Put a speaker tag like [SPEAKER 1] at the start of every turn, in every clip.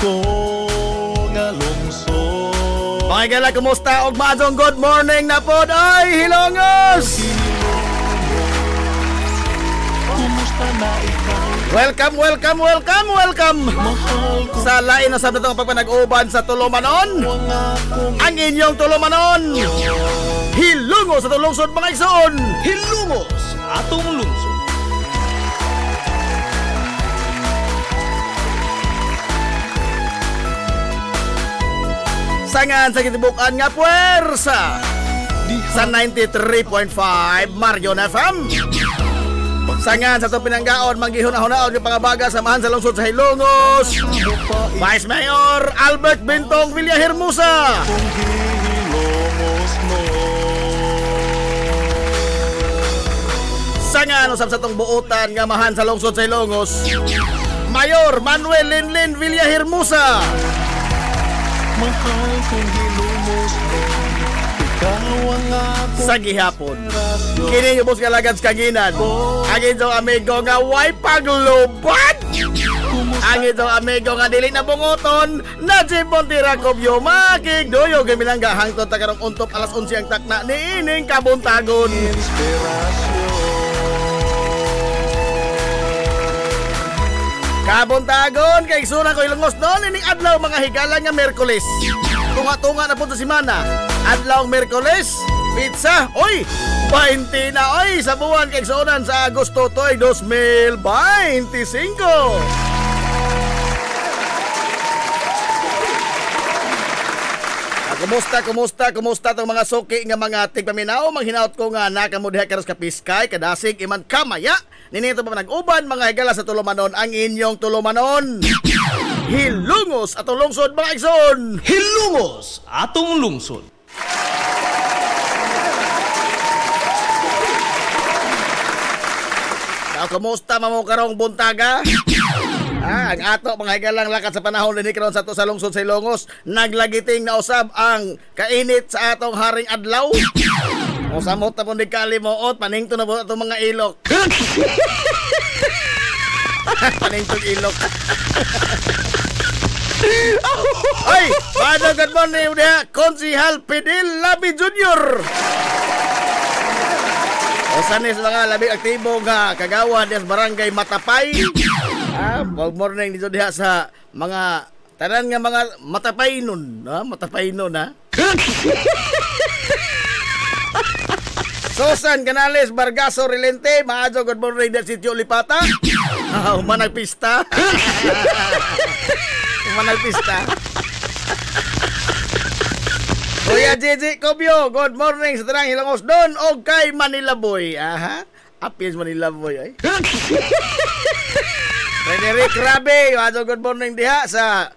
[SPEAKER 1] ko nga lungsod.
[SPEAKER 2] Mga gala, kumusta? Og maadong good morning na po. Ay, Hilongos!
[SPEAKER 1] Kumusta na ikaw?
[SPEAKER 2] Welcome sa lain na sabdo itong pagpanag-uban sa Tulumanon. Ang inyong Tulumanon, Hilongos sa tulungsod mga igsoon.
[SPEAKER 1] Hilongos atong lungsod.
[SPEAKER 2] Sangan sa kitibukan nga puwersa sa 93.5 Marion FM. Sangan sa itong pinanggaon, manggihunahunahon yung pangabaga samahan sa lungsod sa Hilongos, Vice Mayor Albert Bintong Villahermosa. Sangan usap sa itong buutan nga mahan sa lungsod sa Hilongos, Mayor Manuel Linlin Villahermosa.
[SPEAKER 1] Mahal kong Hilongos mo, ikaw ang akong
[SPEAKER 2] sa gihapon. Kini yung bus kalagad sa kanginan. Ang inyong amigo nga way paglubad. Ang inyong amigo nga dili na bungoton. Najib Montira Kobyo makigdoyo gamilang gahangton tagarong untop alas 11 ang takna ni ining kabuntagon. Kabuntagon kay suna ko Hilongos doon ining adlaw mga higala nga Miyerkules. Tunga-tunga na po sa semana. Adlaw Miyerkules, pizza. Oy, 20 na oy sa buwan kay sunan sa Agosto toy 2025. Kumusta tong mga suki nga mga tigpaminaw? Manghinaot ko nga nakamudiha karos ka piskay, kadasig iman kamaya. Ninito pa nag-uban mga higala sa Tulumanon, ang inyong Tulumanon. Hilongos atong lungsod mga igsoon.
[SPEAKER 1] Hilongos atong lungsod.
[SPEAKER 2] Kumusta mamo karong buntaga? Ang ato mga higalang lakat sa panahon din karon sa to sa lungsod sa Hilongos, naglagiting na usab ang kainit sa atong haring adlaw. O samot na po di kalimuot, paningto na po itong mga ilok. Paningtong ilok. Ay, good morning udah Konsihal Pidil Labi Junior. O sanis mga labing aktibo nga kagawan sa barangay Matapay. Good morning dito diha sa mga tanan nga mga Matapay nun. Matapay nun ha. Susan Canales Bargaso Rilente, maadyo good morning dito Sitio Lipata. Humanag pista. Humanag pista. Kuya JJ Kobyo, good morning sa tanang Hilongos doon o kay Manila Boy. Apis Manila Boy ay. Frederick Rabe, good morning diha sa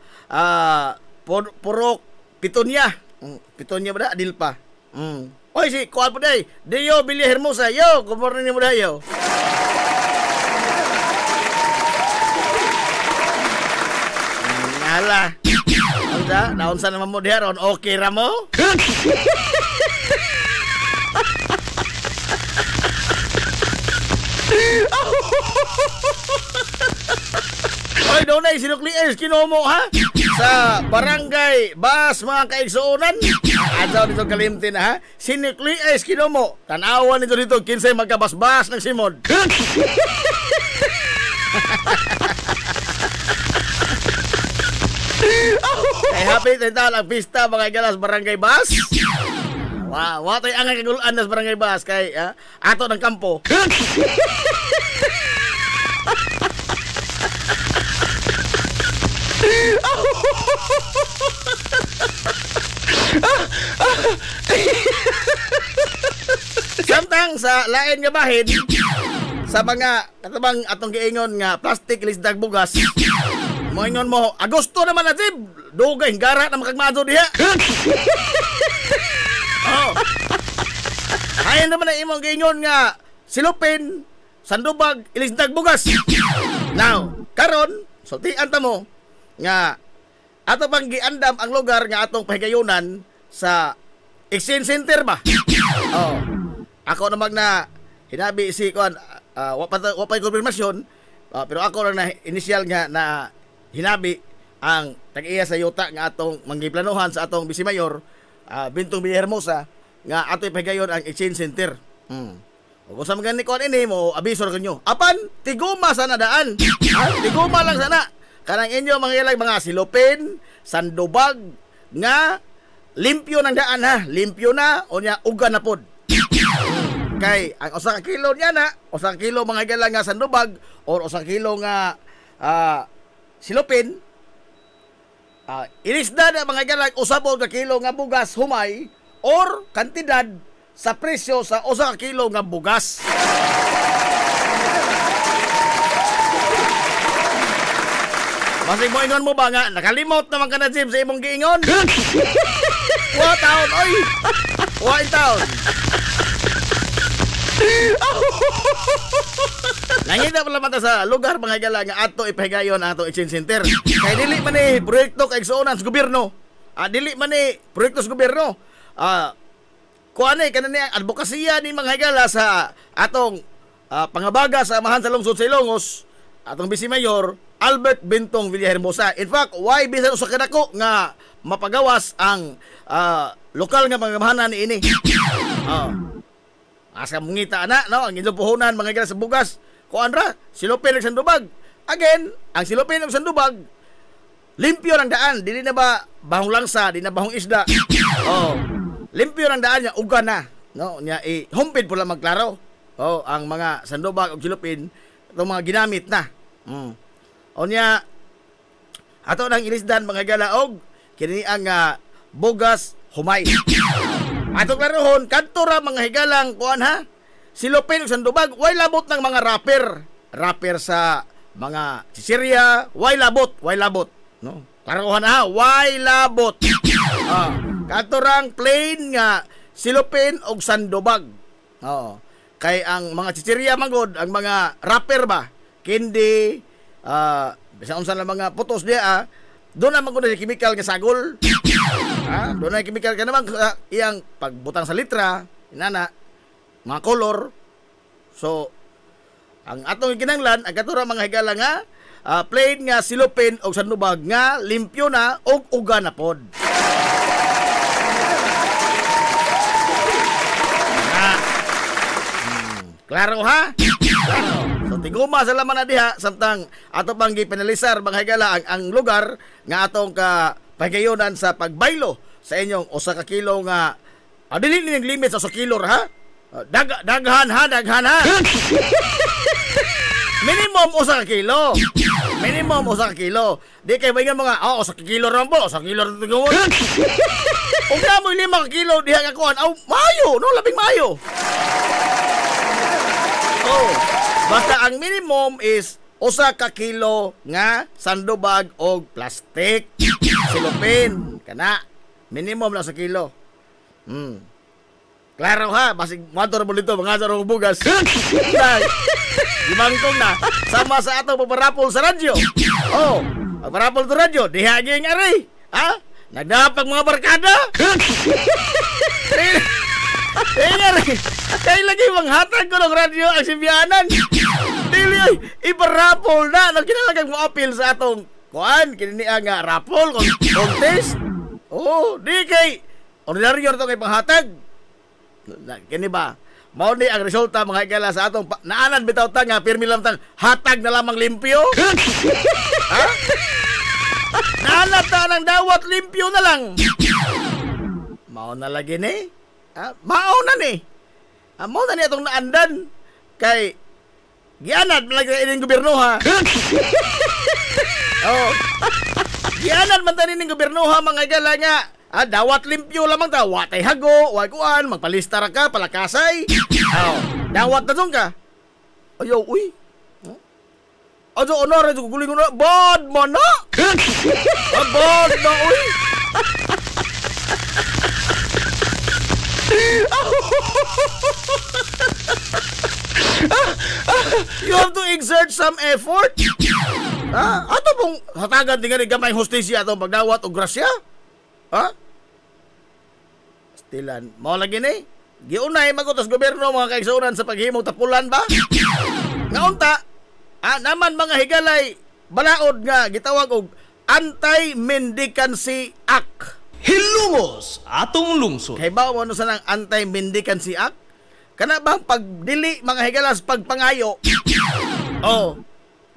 [SPEAKER 2] Purok Pitonia. Pitonia ba da? Adilpa. Oy si kuan po day. Dio Villahermosa. Yo, good morning mo dayo. Ala. Naunsa naman mo diha ron? Okay ra mo? Oy, doon ay sinukli kinomo ha? Sa barangay Bas mga kaigsuunan. Adlaw dito kalimtin ha? Sinukli kinomo. Tanawan nito dito kinsay magkabasbas ng simod. Ay happy tayo ang pista mga galas barangay Bas. Wow, watay ang kaguluan nas barangay Bas kay ato ng kampo. Samtang sa lain nga bahin sa mga katabang atong giingon nga plastic lisdag bugas. Moingon mo, Agosto naman na Jib. Dugay gara na makagmado diha. Oh. Ayon naman na imong giingon nga silupin, sandubag, ilisdag bugas. Now, karon sultian ta mo nga ato pang giandam ang lugar nga atong pahigayunan sa exchange center ba? Oh. Ako namang na hinabi si kon wapay konfirmasyon, pero ako lang na initial nga na hinabi ang tag-iya sa yuta nga atong manggiplanuhan sa atong Bisimayor, Bintong Villahermosa, nga ato ipahigayon ang exchange center. O kung sa mga ni kuan ini mo abisor kanyo. Apan tiguma sana daan. Tiguma lang sana. Kanang inyo mga silupin, sandubag nga limpyo ng daan ha. Limpyo na o nya uga na pod. Kay ang usa ka kilo niya na, usa ka kilo mga higala nga sandubag or usa ka kilo nga silupin. Inisda na mga higala usab ka kilo nga bugas humay or kantidad sa presyo sa usa ka kilo nga bugas. Masig mo ingon mo ba nga nakalimot naman ka na Jim sa imong giingon? Wa taon oy. Wa taon. Nangita pala mata sa lugar mga higala nga ato ipahigayon ato exchange center. Kay dili man ni proyekto kay igsuonan sa gobyerno. Dili man ni proyekto sa gobyerno. Kuan ay kanani advokasya ni mga higala sa atong pangabaga sa amahan sa lungsod sa Ilongos, atong Bisimayor Albert Bintong Villahermosa. In fact, why bisan usa ka dako nga mapagawas ang lokal nga pangamahanan ni ini. Asa mungita ana no ang inyong puhunan mga higala sa bugas. Kuan ra silupin ug sandubag. Again, ang silupin ug sandubag limpyo ng daan, dili na ba bahong langsa, di na bahong isda. Limpyo ng daan niya, uga na. No? Niya, humpid po lang magklaro. Ang mga sandubag o silupin, itong mga ginamit na. O niya, ato nang ilisdan mga galaog, kini ang bugas humay. Ato klarohon, kanto ra mga higalang, kuhan ha, silupin o sandubag, way labot ng mga rapper. Rapper sa mga Sisiria, way labot. No? Klarohan ha, way labot. Katurang plain nga silupin og sandubag. Kay ang mga chichirya magod, ang mga rapper ba, kindi, bisan unsa lang mga putos diya, doon naman ko na chemical nga sagol. Doon na chemical ka naman iyang pagbutang sa litra, inana, mga color. So, ang atong kinanglan, ang katurang mga higala nga, plain nga silupin og sandubag nga limpyo na og uga na pod. Klaro ha? Klaro. So tiguma sa laman na diha samtang ato pang gipinalisar mga higala ang lugar nga atong pahigayonan sa pagbaylo sa inyong usa ka kilo nga dili ning limit sa 1 kilo ha? Daghan ha. Minimum usa ka kilo. Di kay bayan mga usa ka kilo ra po, usa ka kilo ra tigumon. Ug mo 5 ka kilo diha ka kuan. Mayo, no, labing mayo. Basta ang minimum is usa ka kilo nga sandubag og plastic silupin kana minimum lang sa kilo. Klaro ha, basig motor mo dito mga sarong bugas. Gimangkong na sama sa ato paparapol sa radyo. Paparapol sa radyo diha gyud ari. Nagdapag mga barkada. Kaya lagi manghatag ko ng radyo ang simbiyanan. Dili ay iparapol na. Kinalagang mo appeal sa atong kuan. Kinini ang rapol contest. Di kay ordinaryo ito kay panghatag. Kini ba? Mao ni ang resulta mga higala sa atong naanan bitaw ta nga pirmi lang tang hatag na lamang limpyo. Naanan ta ng dawat limpyo na lang. Mao na lagi ni. Mao na ni. Mao na ni atong naandan kay gianad malagi ining gobyerno ha. Gianad man tani ning gobyerno ha mga higala nga. Dawat limpyo lamang ta, watay hago, way kuan, magpalista ra ka, palakasay. Dawat na dun ka. Ayaw, uy. Ajo, honor, ajo, guling na, bad man na. Bad na, uy. You have to exert some effort. Ato pong hatagan din nga gamay hostesya atong pagdawat o grasya. Stilan. Mao lagi ni. Giunay magutos gobyerno mga kaigsuonan sa paghimong tapulan ba? Nga unta, naman mga higalay balaod nga gitawag og Anti-Mendicancy Act.
[SPEAKER 1] Hilumos atong lungsod.
[SPEAKER 2] Kay ba mo sa nang Anti-Mendicancy Act? Kana bang pagdili mga higalas pagpangayo? Oh,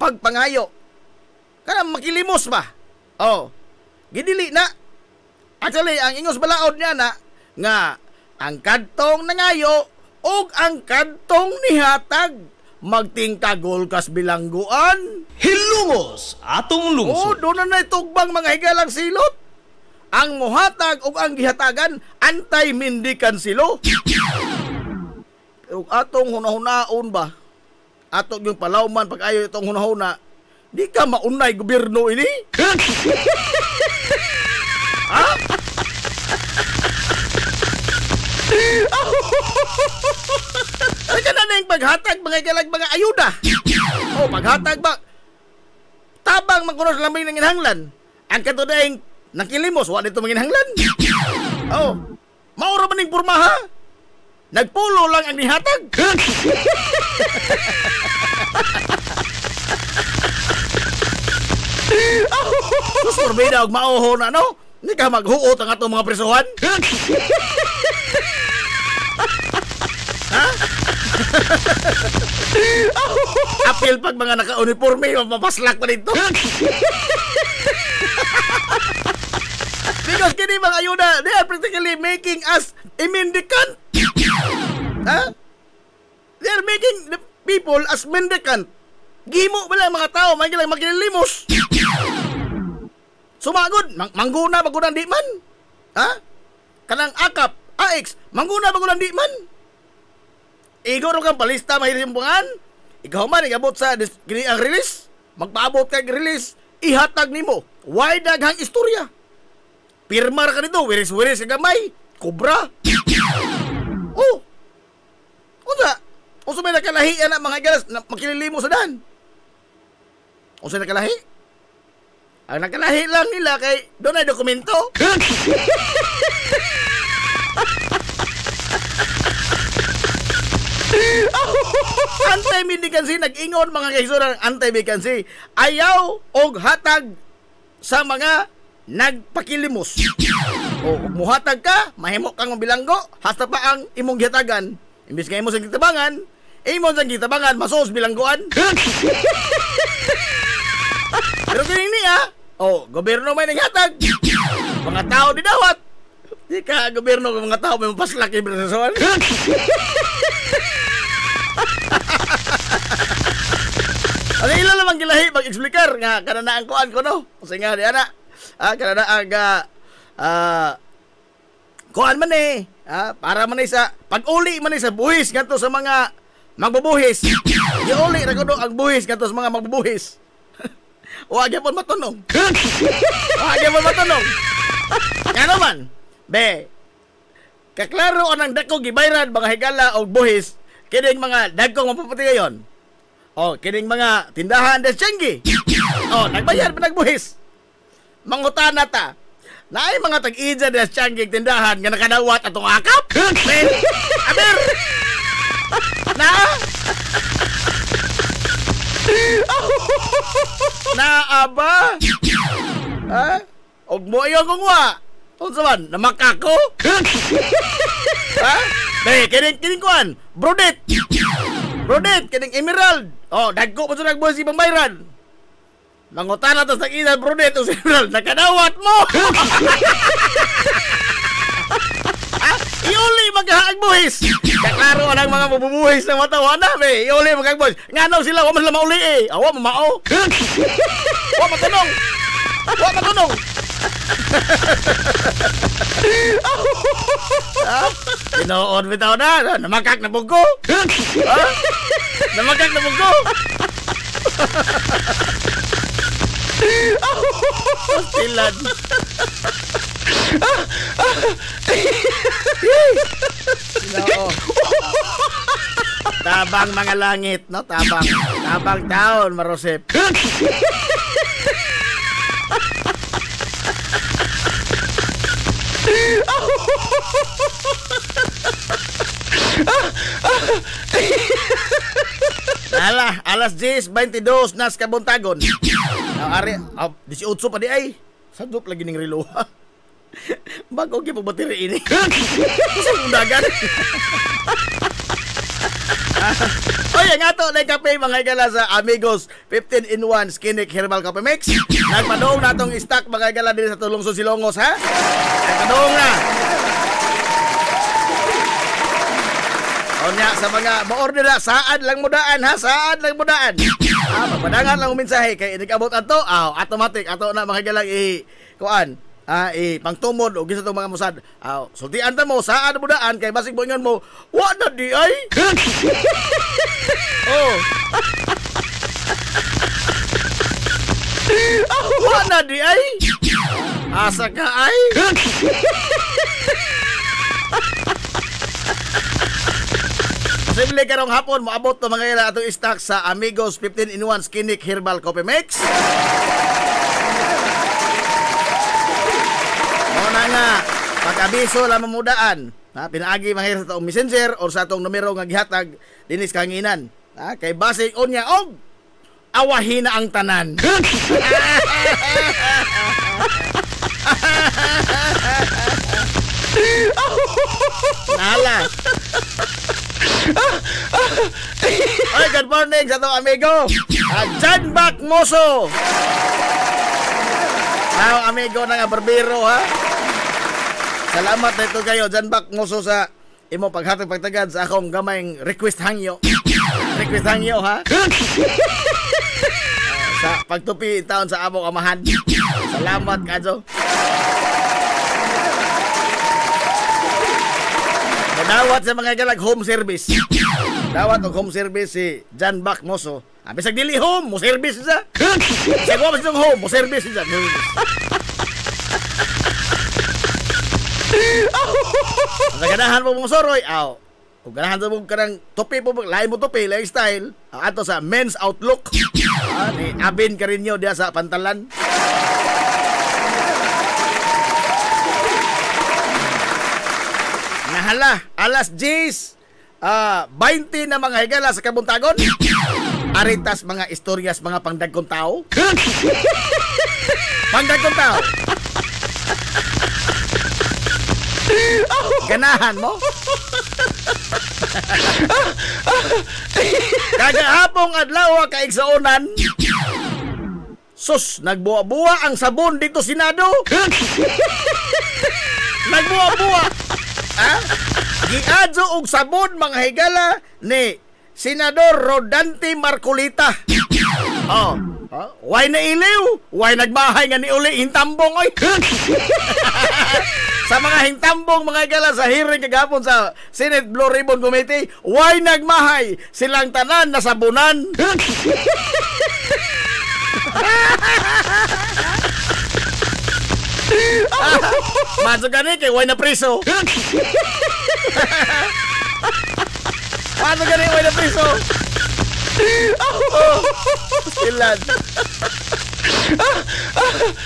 [SPEAKER 2] pagpangayo. Kana makilimos ba? Oh, gidili na. Actually, ang ingos balaod niya na nga ang kadtong nangayo og ang kadtong nihatag magtingkagol kas bilangguan.
[SPEAKER 1] Hilumos atong
[SPEAKER 2] Oh,
[SPEAKER 1] lungsod.
[SPEAKER 2] doon na tugbang mga higalang silot. Ang muhatag ug ang gihatagan anti-mendicancy law. Ug atong hunahunaon ba? Atong yung palawman pag ayo itong hunahuna. Di ka maunay gobyerno ini? Ha? Ay ka na yung paghatag mga galag mga ayuda. O paghatag ba? Tabang magkunos lamay ng inhanglan. Ang katudayang nakilimos, wala dito manginhanglan. Oh, maura man ning pormaha. Nagpulo lang ang nihatag. Sus, porbida og mauho na, no? Hindi ka maghuot ang atong mga presuhan. Ha? Apil pag mga naka-uniforme, mapaslak pa dito. Because kini mga ayuda, they are practically making us a mendicant. Ha? They are making the people as mendicant. Gimo ba lang mga tao, may gilang magkinilimos. Sumagod, mangguna bagunan di man. Ha? Kanang akap, AX, mangguna bagunan di man. Igoro kang palista mahirimpungan. Ikaw man, igabot sa kini ang release. Magpaabot kay release, ihatag nimo. Why daghang istorya? Pirmar ka nito, wiris-wiris ka gamay. Kubra. Oh. Unsa may nakalahi na mga galas na makililimo sa dan? Unsa nakalahi? Ang nakalahi lang nila kay doon ay dokumento. Anti-mendicancy, nag-ingon mga kaisuran anti-mendicancy. Ayaw og hatag sa mga nagpakilimos. O muhatag ka, mahimo kang mabilanggo, hasta pa ang imong gihatagan. Imbis nga imo sa gitabangan, masos bilangguan. Pero kining niya, gobyerno may naghatag. Mga tao dinawat. Di ka gobyerno ng mga tao may mapaslak yung bersasuan. Ang ilan namang gilahi mag-explicar nga kananaan ko ko no. Kasi nga di ana. Kananaan kuan man para man sa pag-uli man sa buhis ngadto sa mga magbubuhis. Giuli ra kuno ang buhis ngadto sa mga magbubuhis. Wa gyapon matunong. Nga naman, be, kaklaro anang dako gibayran mga higala o buhis, kining mga dagkong mapuputi ngayon. O, kining mga tindahan des Chengi. O, nagbayar pa nagbuhis. Mangutana ta, na ay mga tag-idya des Chengi tindahan nga nakadawat atong akap. Aber! Na? Naaba? Ha? Og mo ayo kong wa. Unsa man? Namakako? Ha? Be, kining kuan. Brodet, kining emerald. Oh, dagko pa sa nagbuhis ibang bayran. Mangutana ta sa ilan brodet o emerald. Nakadawat mo! Iuli maghaag buhis. Kaklaro ang mga mabubuhis ng matawa na, be. Iuli maghaag buhis. Nganaw sila, wa man sila mauli eh. Awa, mamao. Wa matunong. Tinoon bitaw na. Namakak na bugo. Namakak na bugo. Pastilan. Tabang mga langit, no? Tabang taon, marosip. Alas 10:22 nas kabuntagon. Ari, 18 pa di ay. Sadop lagi ning relo. Bago gyud po bateri ini. Sa undagan. Oy, ang ato na kape mga igala sa Amigos 15-in-1 Skinnick Herbal Coffee Mix. Nagpadong natong stock mga igala din sa Tulungson Silongos ha. Nagpadong na. Onya sa mga ma-order na, saan lang mudaan ha, saan lang mudaan. Magpadangan lang mensahe kay inig-abot ato, automatic ato na mga galang kuan. Pangtumod o gisa tong mga musad. Sultian ta mo saan mudaan kay basig mo ingon mo, wa na di ay. Wa na di ay. Asa ka ay. Posible karong hapon moabot to mga ila atong stock sa Amigos 15-in-1 Skinnick Herbal Coffee Mix. Muna nga, pag-abiso lang mamudaan. Pinaagi mga sa atong messenger o sa atong numero nga gihatag dinis kanginan. Kay basic on niya og awahin na ang tanan. Nala. Oy, good morning sa itong amigo John Bac Moso. Amigo na nga barbero ha. Salamat na ito kayo John Bac Moso sa imo paghatag pagtagad sa akong gamayng request hangyo. Request hangyo ha. Sa pagtupi taon sa among amahan. Salamat kadyo. Dawat sa mga galag home service. Dawat og home service si John Bac Moso. Bisag dili home, mo service sa. Bisag wa sa home, mo service sa. Sa ganahan mo mong soroy, kung ganahan mo kanang topi po, lain mo topi, lain style, ato sa Men's Outlook. Ni Abin Carinyo dia sa Pantalan. Nahala, alas 10, 20 na mga higala sa kabuntagon. Aritas mga istoryas, mga pangdagkong tao. Pangdagkong tao. Ganahan mo? Kagahapong adlaw kaigsuonan. Sus, nagbuwa-buwa ang sabon dito Senado. Nagbuwa-buwa. Giadso og sabon mga higala ni Senador Rodante Marcolita. Why na iliw? Why nagmahay nga ni uli hintambong oy? Sa mga hintambong mga higala sa hearing kagapon sa Senate Blue Ribbon Committee, why nagmahay? Silang tanan na sabunan. Maso gani kay why na priso. Maso gani why na priso. Silan.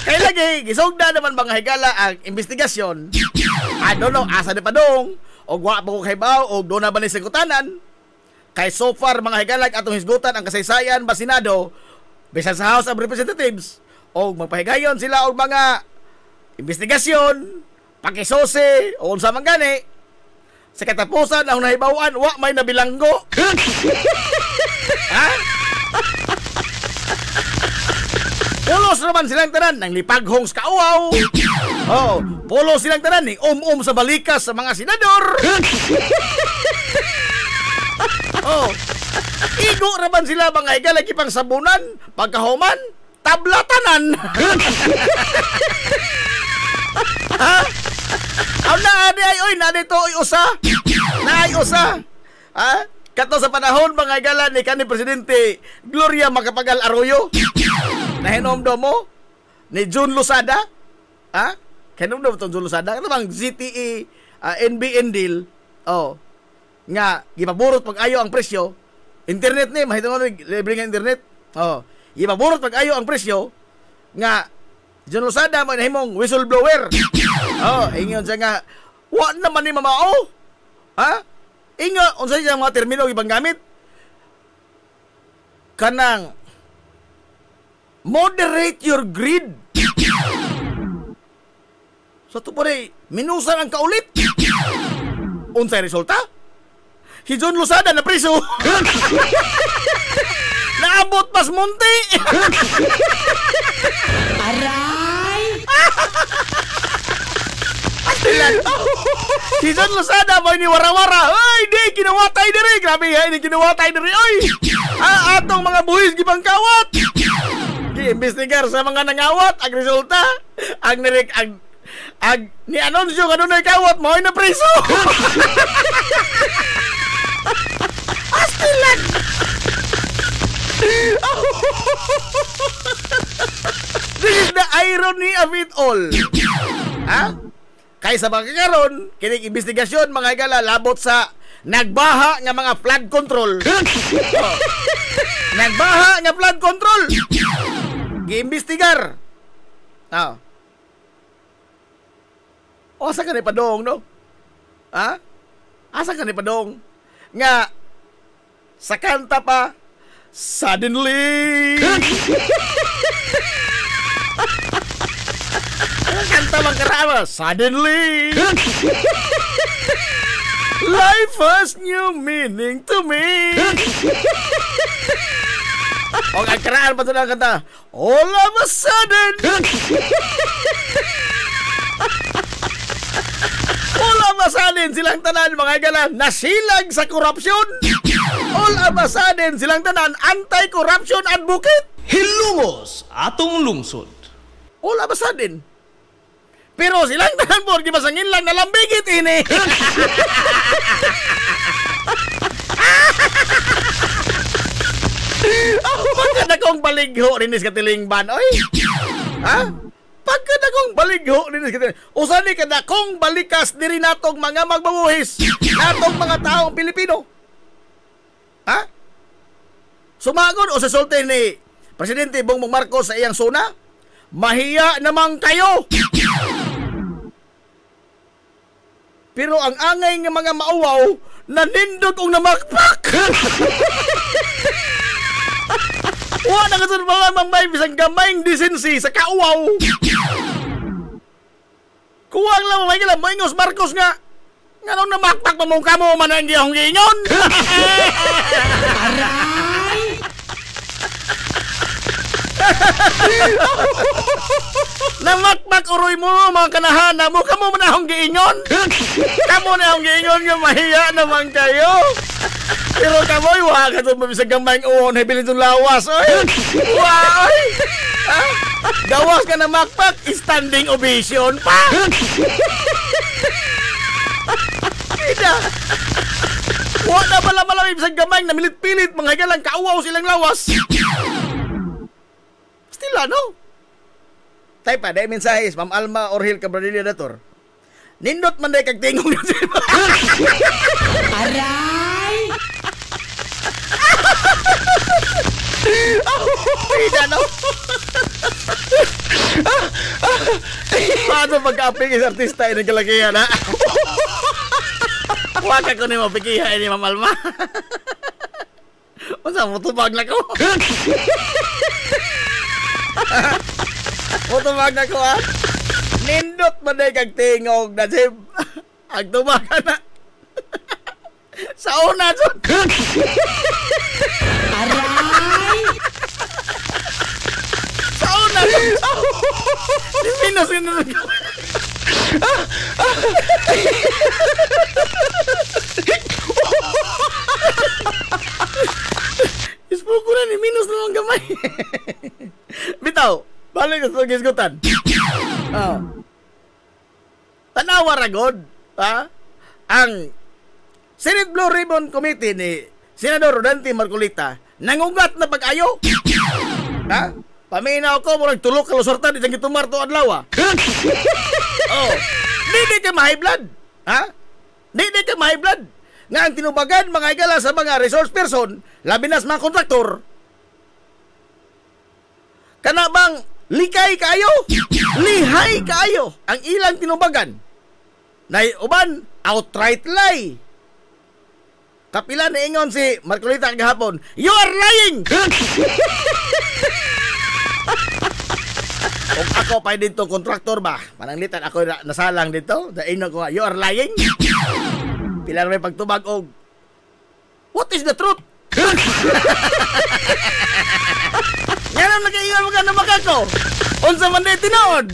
[SPEAKER 2] Kaya lagi gisugda naman mga higala ang investigasyon. I don't know asa ni padong og wa pa ko kaybaw og do na ba ni sigutanan. Kay so far mga higala atong hisgutan ang kasaysayan ba Senado bisan sa House of Representatives og magpahigayon sila og mga investigasyon, pakisose, o unsa man gani. Sa katapusan ang nahibawan, wa may nabilanggo. Ha? Pulos naman silang tanan ng lipaghong sa kauaw. Pulos silang tanan ng sa balikas sa mga senador. Igo naman sila mga lagi pang sabunan, pagkahuman, tablatanan. Ha? Naadi ay oy, naadi to oy usa. Naay usa. Ha? Kato sa panahon mga higala ni kanhi presidente Gloria Macapagal Arroyo. Nahinomdom mo ni Jun Losada. Ha? Kahinomdom to Jun Losada. Ano bang ZTE NBN deal? Nga gipaburot pag ayo ang presyo. Internet ni mahitungod libre nga internet. Gipaburot pag ayo ang presyo nga Jun Losada mo nahimong whistleblower. Ingon siya nga, wa naman ni mamao. Ha? Ingon, unsa siya mga termino ibang gamit? Kanang Moderate your greed. So ito po rin, minusan ang kaulit. Unsay resulta? Si John Losada na priso. Naabot pas munti.
[SPEAKER 3] Aray!
[SPEAKER 2] Si John Losada mo ni wara-wara. Ay, di, kinawatay diri. Grabe nga, ini kinawatay diri. Ay, atong mga buhis gibang kawat. Gi-investigar sa mga nangawat. Ang resulta, ang ni-anunsyo ka doon ay kawat mo ay na priso. Astilan. This is the irony of it all. Ha? Kaysa magkakaroon, kining investigasyon mga igala labot sa nagbaha nga mga flood control. Nagbaha nga flood control. Giimbestigar. O asa ka ni padong, no? Ha? Asa ka ni padong? Nga sa kanta pa suddenly. Kanta mang karama suddenly. Life has new meaning to me. O ang karaan pa ito ng kanta, all of a sudden. All of a sudden silang tanan mga igalan nasilag sa korupsyon. All of a sudden silang tanan anti-corruption advocate.
[SPEAKER 1] Hilungos atong lungsod.
[SPEAKER 2] All of a sudden. Pero silang tanan po gibasangin lang nalambigit ini. Pagkada kong baligho rinis katilingban oy. Ha? Pagkada kong baligho rinis katilingban. Usa ni kada kong balikas diri natong mga magbabuhis. Natong mga taong Pilipino. Ha? Sumagod o sa sulti ni Presidente Bongbong Marcos sa iyang suna? Mahiya naman kayo. Pero ang angay ng mga mauwaw nanindog og namakpak. Wa na kasun mga may bisang gamayng desensi sa kauwaw. Kuwang lang may kala moingos Marcos nga. Nganong namakpak pa mong kamo man ang gihong gingon.
[SPEAKER 3] Aray!
[SPEAKER 2] Namakpak uroy mo mga kanahana mo. Kamo man akong giingon. Kamo na akong giingon nga mahiya naman kayo. Pero kamoy wa ka ito mabisag gamayng uon. Habilin itong lawas. Oy. Wow. Ha? Gawas ka na makpak. Standing ovation pa. Ida. Wa na pala malami bisag gamayng na milit-pilit. Mga higalang kauwaw silang lawas. Stila, no? Tay pa, dahil mensahis, Ma'am Alma Orhil Cabradilla Dator. Nindot man dahil kagtingong na siya.
[SPEAKER 3] Aray!
[SPEAKER 2] Pida, no? Paano pagka-aping is artista ay nagkalakihan, ha? Waka ko ni mapikiha ni Ma'am Alma. Masa mo tubag na ko? Tumag na ko ha. Nindot man day kag tingog na si ang tumaga na. Sa una so.
[SPEAKER 3] Aray!
[SPEAKER 2] Sa una so. Minus yun na. Ispuko na ni minus na lang gamay. Bitaw. Balik sa gisgutan. Tanawa ragod, ha? Ang Senate Blue Ribbon Committee ni Senador Rodante Marcolita nangugat na pag-ayo. Ha? Paminaw ko murag tulok kalusortan di jang gitumar to adlaw. Oh, di ka ma-high blood. Ha? Di ka ma-high blood. Nga ang tinubagan mga igala sa mga resource person, labi na sa mga kontraktor. Kana bang likay kayo, lihay kayo ang ilang tinubagan. Nay uban outright lie. Kapila na ingon si Marcolita gahapon, you are lying. Kung ako pa dito kontraktor ba, pananglitan ako nasalang dito, daino ko nga, you are lying. Pilar may pagtubag og, what is the truth? Yan ang nag-iingat mo ka na makako. Unsa man day tinood.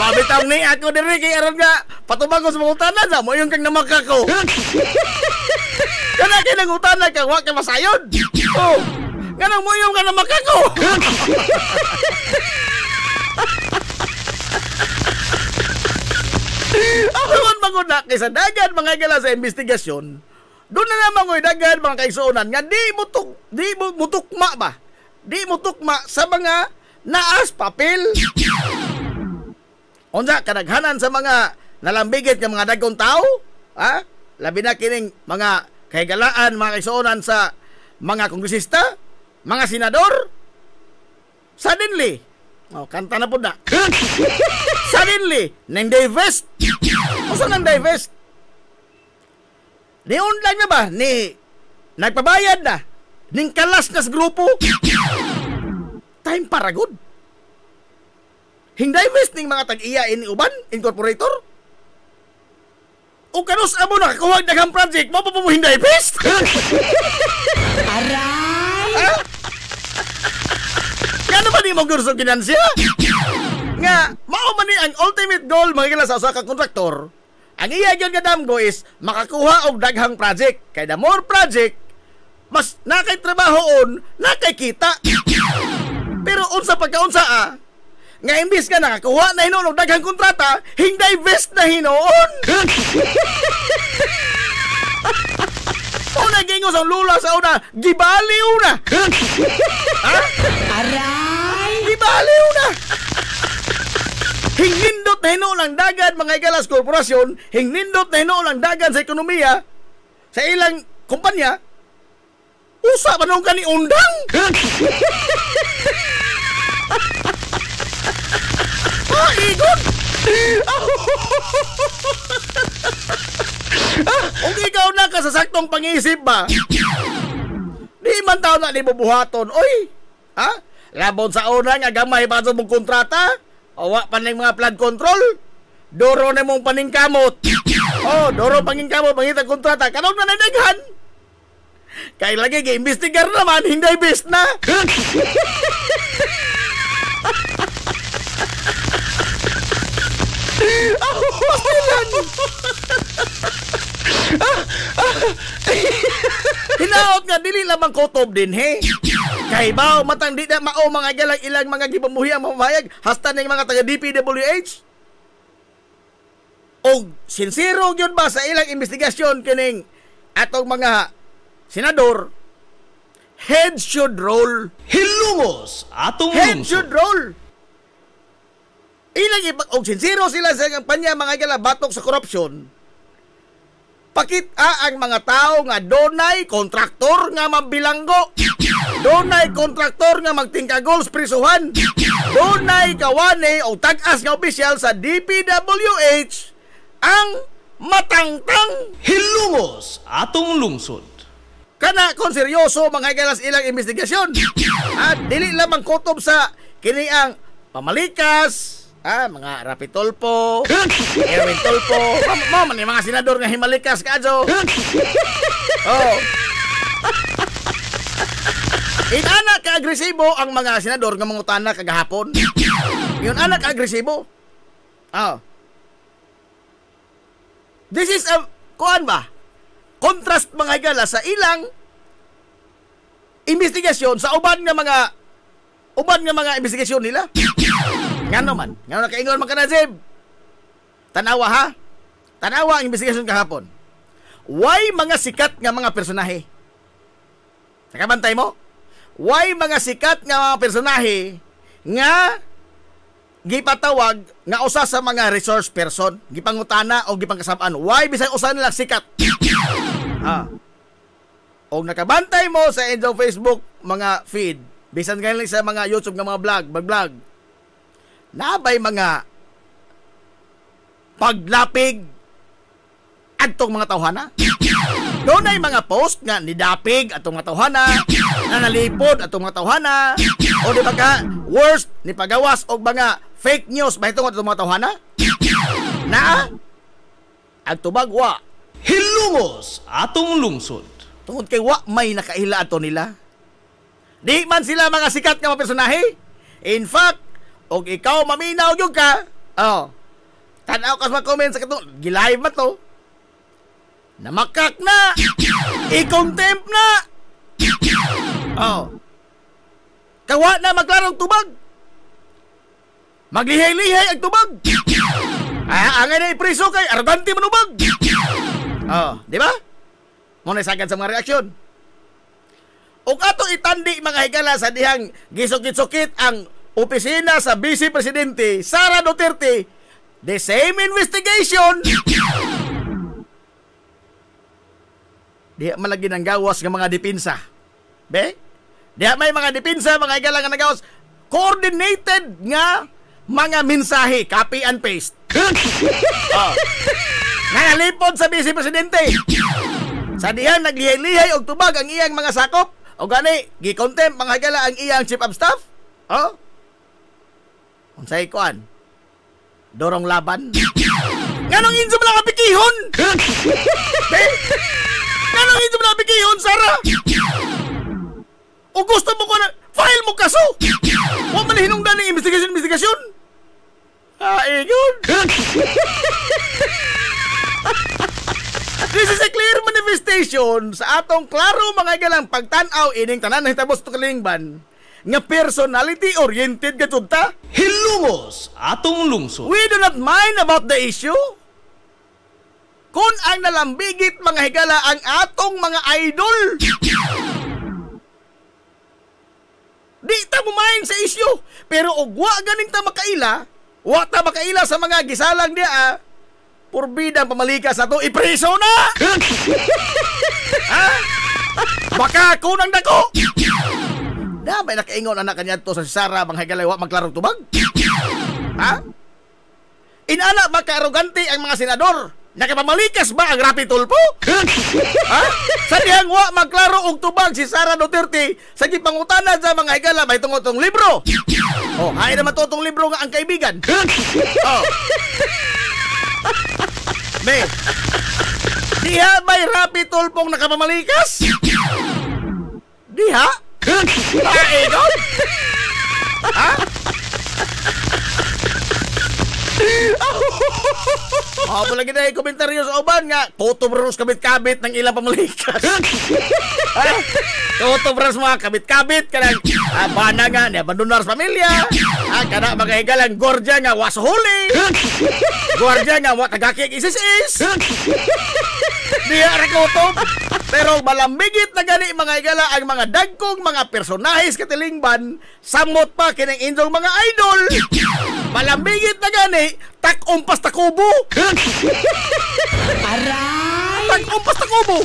[SPEAKER 2] Mabitaw ni ako diri kay aron nga patubag ko sa mga utanan sa mo yung kang namakako. Kana kay nang utanan ka wa ka masayod. Oh. Ganang mo yung ka namakako. Doon mga na kaysa dagan mga gala sa investigasyon, doon na naman ko dagan mga kaisunan nga di mo mutukma ba? Di mo tukma sa mga naas papel. Unsa kadaghanan sa mga nalambigit nga mga dagkong tao, ha? Labi na kining mga kahigalaan, mga kaisunan sa mga kongresista, mga senador. Suddenly, kanta na po na. Suddenly, nang divest. O saan nang divest? Niyon lang na ba? Nagpabayad na. Ning kalas nas grupo. Time para good. Hing-divest ning mga tag-iya ini uban, incorporator. O kanus amo nakakuha daghang project, mo pa mo hing-divest?
[SPEAKER 3] Aray!
[SPEAKER 2] Ha? Nga naman ni mong gusto kinansya? Nga, mao man ni ang ultimate goal mga kila sa usa ka kontraktor. Ang iya gyud nga damgo is makakuha og daghang project. Kay the more project, mas nakay trabahoon, nakay kita. Pero unsa pagkaunsa nga imbis ka nakakuha na hinuon og daghang kontrata, hing-divest na hinuon. Una gingo sa lula sa una, gibaliw na. Ha?
[SPEAKER 3] Aray!
[SPEAKER 2] Gibaliw na. Hingnindot na hinuon ang dagan mga igalas korporasyon, hingnindot na hinuon ang dagan sa ekonomiya, sa ilang kumpanya, usa pa nung kani undang. Igon! Kung ikaw na ka sa saktong pang-iisip ba, di man tao na libubuhaton. Oy, ha? Labon sa una nga gamay pa sa mong kontrata, awa pa ng mga flood control, doro na mong paningkamot. Oh, doro paningkamot, pangitang kontrata, kanong na nadaghan. Kaya lagi ga-investigar naman, hindi best na. Hinaot nga dili lamang kotob din he. Kay bao matang di na mao mga galang ilang mga gipamuhi ang mamahayag hasta ning mga taga DPWH. Og sincero gyud ba sa ilang investigasyon kining atong mga senador, head should roll.
[SPEAKER 1] Hilumos atong
[SPEAKER 2] Head
[SPEAKER 1] lungsod.
[SPEAKER 2] should roll. Ilang og sincero sila sa kampanya mga gala batok sa korupsyon. Pakita ang mga tao nga donay kontraktor nga mabilanggo. Donay kontraktor nga magtingkagol sa prisuhan. Donay kawane o tag-as nga opisyal sa DPWH ang matangtang.
[SPEAKER 1] Hilumos atong lungsod.
[SPEAKER 2] Kana kon seryoso mga galas ilang investigasyon. At dili lamang kotob sa kini ang pamalikas, mga Rapitolpo, Erwin Tolpo, man yung mga senador nga himalikas kadyo. Oh. Inanak ka-agresibo ang mga senador nga mangutana kagahapon. Yun anak ka-agresibo. Oh. This is a kuan ba? Contrast mga higala sa ilang investigasyon sa uban nga mga investigasyon nila. Nga naman, nga nakaingon man ka na, Zeb. Tanawa ha? Tanawa ang investigasyon kahapon. Why mga sikat nga mga personahe? Nakabantay mo? Why mga sikat nga mga personahe nga gipatawag nga usa sa mga resource person, gipangutana o gipangkasabaan? Why bisag usa nila sikat? O nakabantay mo sa inyong Facebook mga feed, bisan galing sa mga YouTube nga mga vlog, nabay mga paglapig adtong mga tawhana. doon ay mga post nga nidapig atong mga tawhana, na nalipod atong mga tawhana, o di ba ka, worst, ni pagawas og mga fake news bahitong atong mga tawhana? Na, ang tubag wa.
[SPEAKER 1] Hilumos atong lungsod.
[SPEAKER 2] Tungod kay wa may nakaila ato nila. Di man sila mga sikat nga mga personahe. In fact, og ikaw maminaw gyud ka, tanaw ka sa mga comments sa katong gilive man to. Namakak na! I-contempt na! Kawa na maglarong tubag! Maglihay-lihay ang tubag! Angay na ipriso kay arrogante manubag! Di ba? Muna sagad sa mga reaksyon. O ato itandi mga higala sa dihang gisukit-sukit ang opisina sa Vice Presidente Sara Duterte, the same investigation. Diha malagi ng gawas ng mga dipinsa. Be? Diha may mga dipinsa, mga higala nga nagawas. Coordinated nga mga mensahe, copy and paste. Nangalipod sa Vice Presidente. Sa dihan naglihay-lihay og tubag ang iyang mga sakop. O gani, gi-contempt mga higala ang iyang chief of staff. Unsay kuan? Dorong laban. Nganong inso mo lang kapikihon? Be? Nganong inso mo lang kapikihon, Sara? O gusto mo ko na file mo kaso? Huwag man hinungdan ng investigasyon. Igon. This is a clear manifestation sa atong klaro mga galang pagtanaw ining tanan na hitabo sa kalingban nga personality-oriented gayud ta.
[SPEAKER 1] Hilumos atong lungsod.
[SPEAKER 2] We do not mind about the issue. Kung ang nalambigit mga higala ang atong mga idol, di ta mo mind sa issue. Pero ugwa ganing ta makaila, wa ta makaila sa mga gisalang dia, purbidang pamalikas na to, ipreso na! Baka ako nang dako! May nakaingon anak kanya to sa Sara bang higalawa maglarong tubag? Inana ba ka-arogante ang mga senador? Nakapamalikas ba ang Rapi Tulfo? Sa dihang wa magklaro og tubag si Sara Duterte sa gipangutanan sa mga higala may tungod tong libro. Hay naman to tong libro nga ang kaibigan. Be, diha may Rapi Tulfong nakapamalikas? Diha? Igon? Palagi na yung komentaryo sa uban nga tutubros kabit-kabit ng ilang pamalikas. Tutubros mga kabit-kabit kanang bana nga ni abandonar sa pamilya. Kana mga higalang gordya nga wasuhuli. Gordya nga tagakik isis-is. Diya rakotob. Pero malambigit na gani mga higala ang mga dagkong mga personahis katilingban samot pa kining injong mga idol. Malambigit na gani tak-umpas takubo.
[SPEAKER 3] Aray!
[SPEAKER 2] Tak-umpas takubo.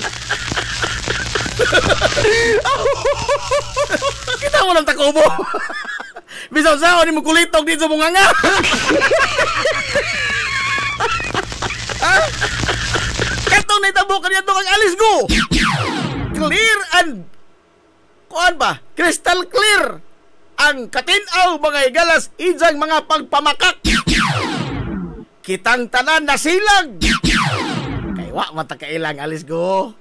[SPEAKER 2] Kita mo ng takubo. Bisaw sa ni mo kulitog dito mo nga. Katong naitabo kaniya to kang alis go. Clear and kuan ba? Crystal clear ang katinaw mga higalas ijang mga pagpamakak. Kitang tanan na silag. Kay wa matakailang alis go.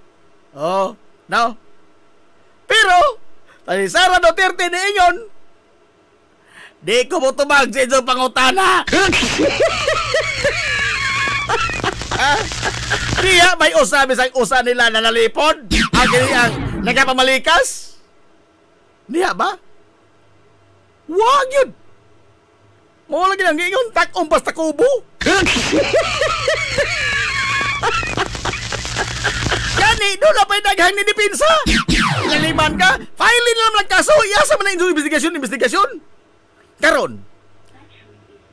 [SPEAKER 2] No. Pero tani Sara Duterte ni ingon, di ko mo tumag sa inyong pangutana. Diya may usa bisang usa nila na nalipod ang kanyang nagapamalikas. Diya ba? Wag yun. Mo lagi nang ingon tak-umpas takubo. Gani doon na pa'y daghang ni dipinsa. Laliman ka, filing na naman kaso, iyasa man na investigasyon. Karon,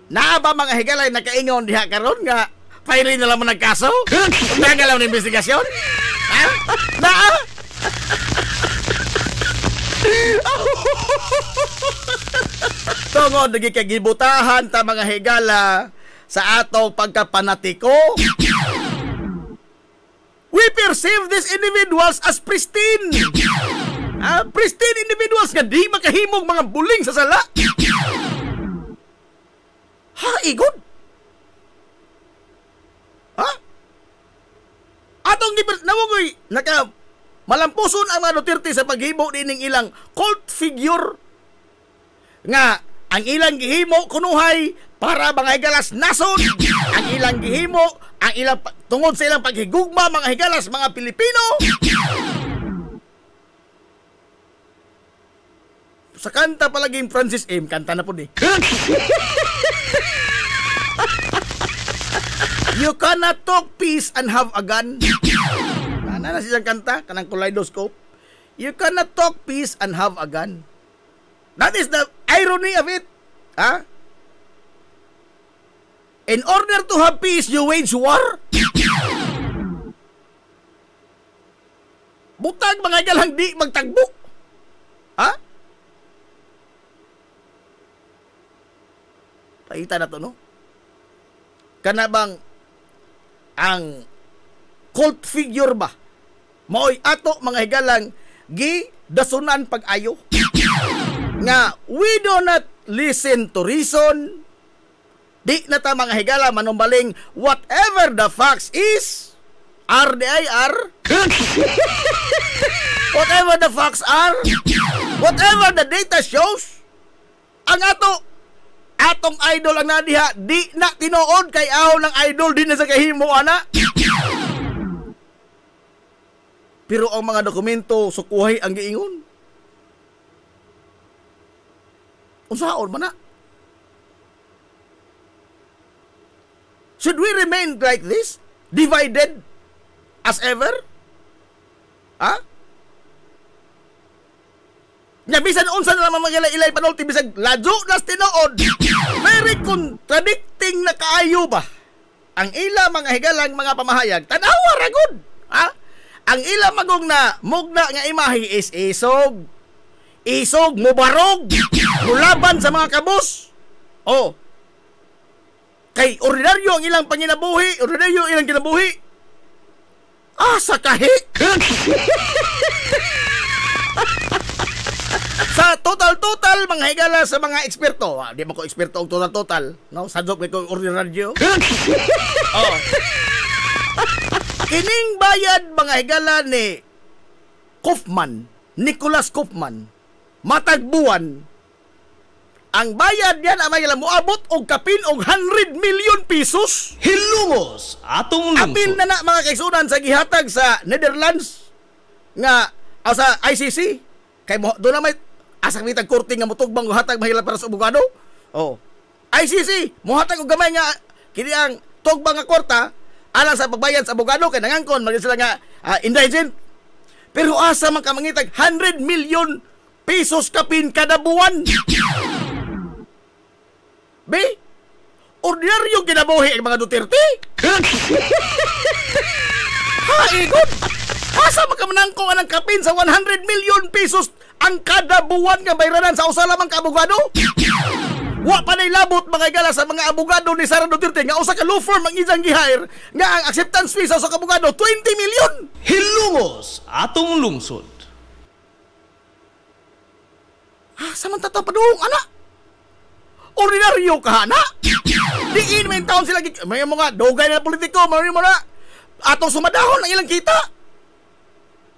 [SPEAKER 2] naa ba mga higalay nakaingon diha karon nga filing na naman nagkaso? Nagalaw na investigasyon? Naa? Tungod lagi kagibutahan ta mga higala sa atong pagkapanatiko. we perceive these individuals as pristine. Pristine individuals nga di makahimog mga buling sa sala. Igod? Atong namugoy, malampuson ang mga Duterte sa paghimo dining ilang cult figure nga ang ilang gihimo kunuhay para mga higalas nason. Ang ilang gihimo, ang ilang tungod sa ilang paghigugma mga higalas mga Pilipino. Sa kanta palagi Francis M. Kanta na po ni. You cannot talk peace and have a gun. Na silang kanta, kanang kaleidoscope. You cannot talk peace and have a gun. That is the irony of it. In order to have peace, you wage war. Butag mga galang di magtagbo. Paita na to, no? Kana bang ang cult figure ba maoy ato mga higalang gidasunan pag-ayo nga we do not listen to reason. Di na ta mga higala manumbaling whatever the facts is RDIR. Whatever the facts are, whatever the data shows, ang atong idol ang nadiha, di na tinuod kay aw ng idol din na sa kahimo ana. Pero ang mga dokumento sukuhay ang giingon. Unsaon man na? Should we remain like this? Divided as ever? Nya bisan unsa na naman magilay-ilay panulti bisag ladyo nas tinuod. Very contradicting na kaayo ba? Ang ila mga higalang mga pamahayag tanawa ra gud. Ang ila magong na mugna nga imahe is isog. Isog mubarog. Mulaban sa mga kabus. Kay ordinaryo ang ilang panginabuhi, ordinaryo ang ilang kinabuhi. Sa kahi. Sa total mga higala sa mga eksperto, di mo ko eksperto og total, no? Sadok ko ordinaryo. Kining bayad mga higala ni Kaufman, Nicholas Kaufman, matag buwan. Ang bayad yan amay moabot og kapin og 100 million pesos.
[SPEAKER 1] Hilungos atong lungsod.
[SPEAKER 2] Apil na mga kaigsunan sa gihatag sa Netherlands nga sa ICC kay mo do na may asa mitag korte nga mutugbang hatag mahila para sa abogado. ICC mohatag og gamay nga kini ang tugbang nga kwarta alang sa pagbayad sa abogado kay nangangkon magin sila nga indigent. Pero asa man ka mangitag 100 million pesos kapin kada buwan. Ordinaryo kinabuhi ang mga Duterte. Igod. Asa makamanangko ang kapin sa 100 million pesos ang kada buwan nga bayranan sa usa lamang ka abogado? Wa pa nay labot mga igala sa mga abogado ni Sara Duterte nga usa ka law firm ang iyang gi-hire nga ang acceptance fee sa usa ka abogado 20 million.
[SPEAKER 1] Hilungos atong lungsod.
[SPEAKER 2] Samantala padung ana. Ordinaryo ka na. Diin may taon sila may mga dogay na politiko, may mga atong sumadahon ang ilang kita.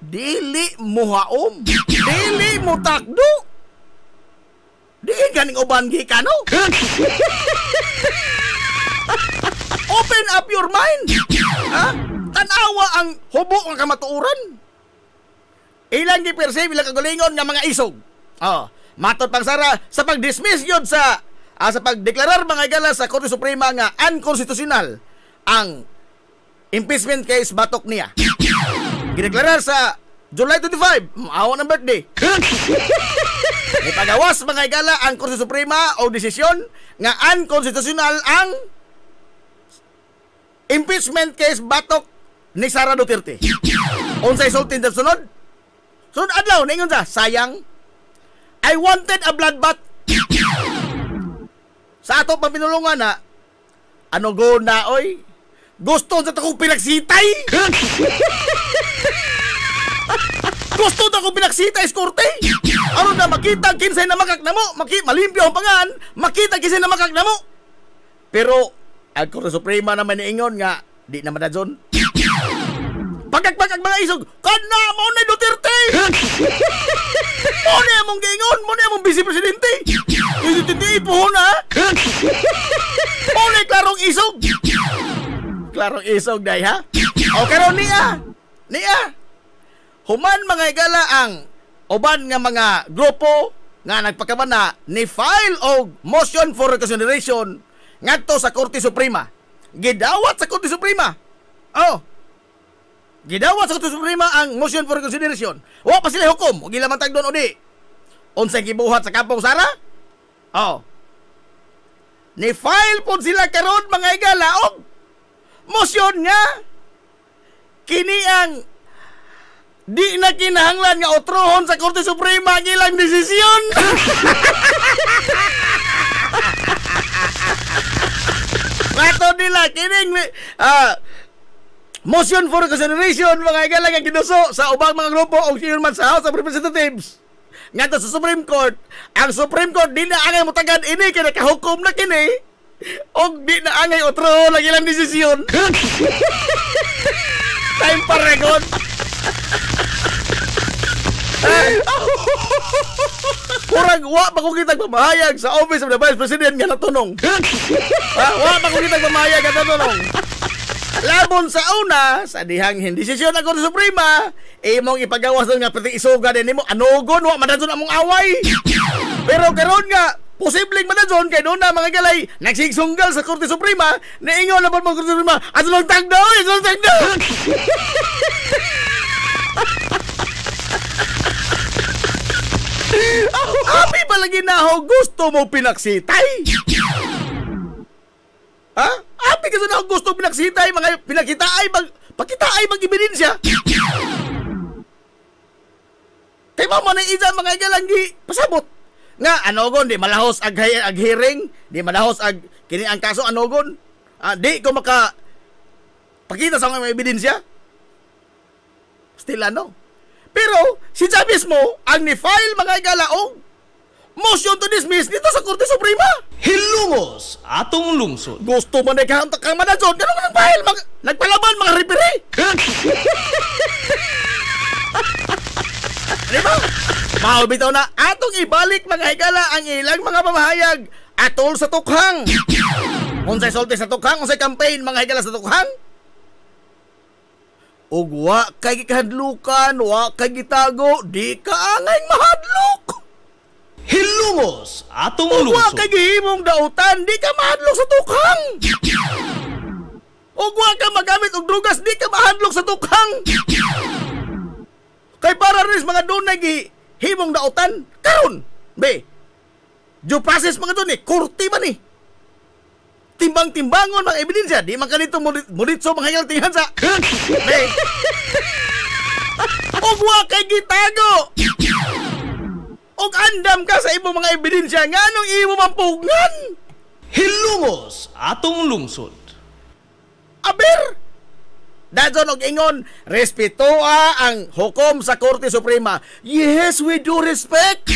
[SPEAKER 2] Dili mo haom. Dili mo takdo. Diin ganing uban gikan no. Open up your mind. Tanawa ang hubo nga kamatuoran. Ilang gi-perceive ilang kagalingon nga mga isog. Matot pang Sara sa pag-dismiss yun sa pagdeklarar mga igala sa Korte Suprema nga unconstitutional ang impeachment case batok niya. Gideklarar sa July 25, awan ang birthday. Ipagawas mga igala ang Korte Suprema o desisyon nga unconstitutional ang impeachment case batok ni Sara Duterte. Unsay sultin sa sunod? Sunod adlaw ningon sa sayang I wanted a bloodbath. Sa ato pang pinulungan na ano go na oy gusto sa takong pinagsitay. Gusto na akong pinagsitay sa korte. Aron na makita kinsay na makak na mo, malimpyo ang pangan, makita kinsay na makak na mo. Pero ang Korte Suprema naman niingon nga di naman na John. Pagkagpagkag mga isog, kana mo na Duterte. Mo na mong giingon, mo na mong Vice Presidente. Hindi po na. Mo na klarong isog. Klarong isog day ha. O karon niya. Human mga igala ang uban nga mga grupo nga nagpakabana ni file og motion for reconsideration ngadto sa Korte Suprema. Gidawat sa Korte Suprema. Gidawat sa Korte Suprema ang motion for reconsideration. Wa pa sila hukom, ug ila man tagdon udi. Unsay gibuhat sa Kampong Sara? Ni file pod sila karon mga igala og motion nga kini ang di na kinahanglan nga otrohon sa Korte Suprema ang ilang desisyon. Rato nila kining motion for reconsideration mga igala nga ginuso sa ubang mga grupo o chairman sa House of Representatives ngadto sa Supreme Court. Ang Supreme Court di na angay motagad ini kay nakahukom na kini og di na angay otrohon ang ilang desisyon. Time pa record. Kurang wa pa ko kitag pamahayag sa Office of the Vice President nga natunong. Wa pa ko kitag pamahayag nga natunong. Labon sa una, sa dihang desisyon ng Korte Suprema, imong ipagawas doon nga pati isuga din mo, anugon, wa madadon among away. Pero karon nga, posibleng madadon kay doon na mga galay, nagsigsunggal sa Korte Suprema, naingon na po mga Korte Suprema, atulong tagdaw. Abi palagi na ho, gusto mo pinaksitay? Ha? Abi kasi na ho, gusto pinaksitay, mga pinakita ay pakita ay mag-ebidensya. Kay mo na isa mga igalang di pasabot. Nga anogon di malahos ag hearing, di malahos ag kini ang kaso anogon. Di ko maka pakita sa mga ebidensya. Still ano? Pero si Chavez mo ang ni-file mga igalaong motion to dismiss dito sa Korte Suprema.
[SPEAKER 1] Hilumos atong lungsod.
[SPEAKER 2] Gusto man ay kang manadson, ganun man ang file, nagpalaban mga referee. Diba? Mahal na atong ibalik mga higala ang ilang mga pamahayag atol sa tukhang. Unsay sulti sa tukhang, unsay campaign mga higala sa tukhang. Ug wa kay gikahadlukan, wa kay gitago, di ka angay mahadlok.
[SPEAKER 1] Hilumos atong
[SPEAKER 2] lungsod. Ug wa
[SPEAKER 1] lungsod.
[SPEAKER 2] kay gihimong dautan, di ka mahadlok sa tukhang. Ug wa ka magamit og drugas, di ka mahadlok sa tukhang. Kay para rin mga doon na himong dautan, karon, be, due process mga doon korte man timbang-timbangon mga ebidensya, di man kanito mulitso mga hilang tingansa. Be, og wa kay gitago, og andam ka sa imong mga ebidensya, nga anong imo mampugngan?
[SPEAKER 1] Hilumos atong lungsod.
[SPEAKER 2] Aber, dadson og ingon, respetuha ang hukom sa Korte Suprema. Yes, we do respect.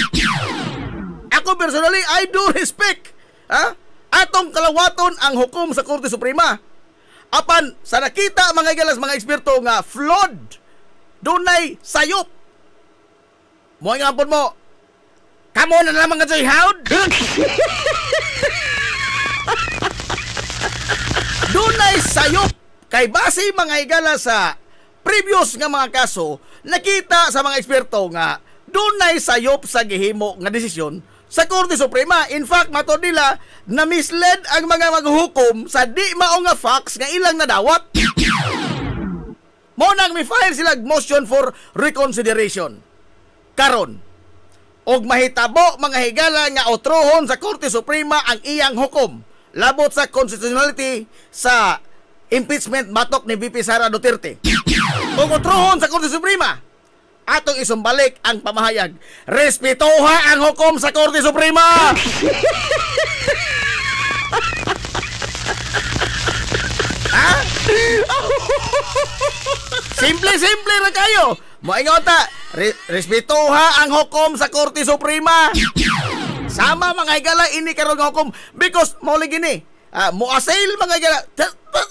[SPEAKER 2] Ako personally, I do respect. Atong kalawaton ang hukom sa Korte Suprema. Apan, sa nakita mga igalas, mga eksperto nga flawed, dunay sayop. Mo nga po mo, kamo na naman nga Joy Howd. Dunay sayop. Kay base mga igala sa previous nga mga kaso, nakita sa mga eksperto nga dunay sayop sa gihimo nga desisyon sa Korte Suprema. In fact, matod nila na misled ang mga maghuhukom sa di mao nga facts nga ilang nadawat. Mo nang mi-file sila motion for reconsideration. Karon, og mahitabo mga higala nga otrohon sa Korte Suprema ang iyang hukom labot sa constitutionality sa impeachment batok ni VP Sara Duterte. Kung utrohon sa Korte Suprema, atong isumbalik ang pamahayag. Respetuha ang hukom sa Korte Suprema. Simple ra kayo. Moingon ta, respetuha ang hukom sa Korte Suprema. Sama mga higala ini karon nga hukom because mao lagi ni. Mo-assail mga higala.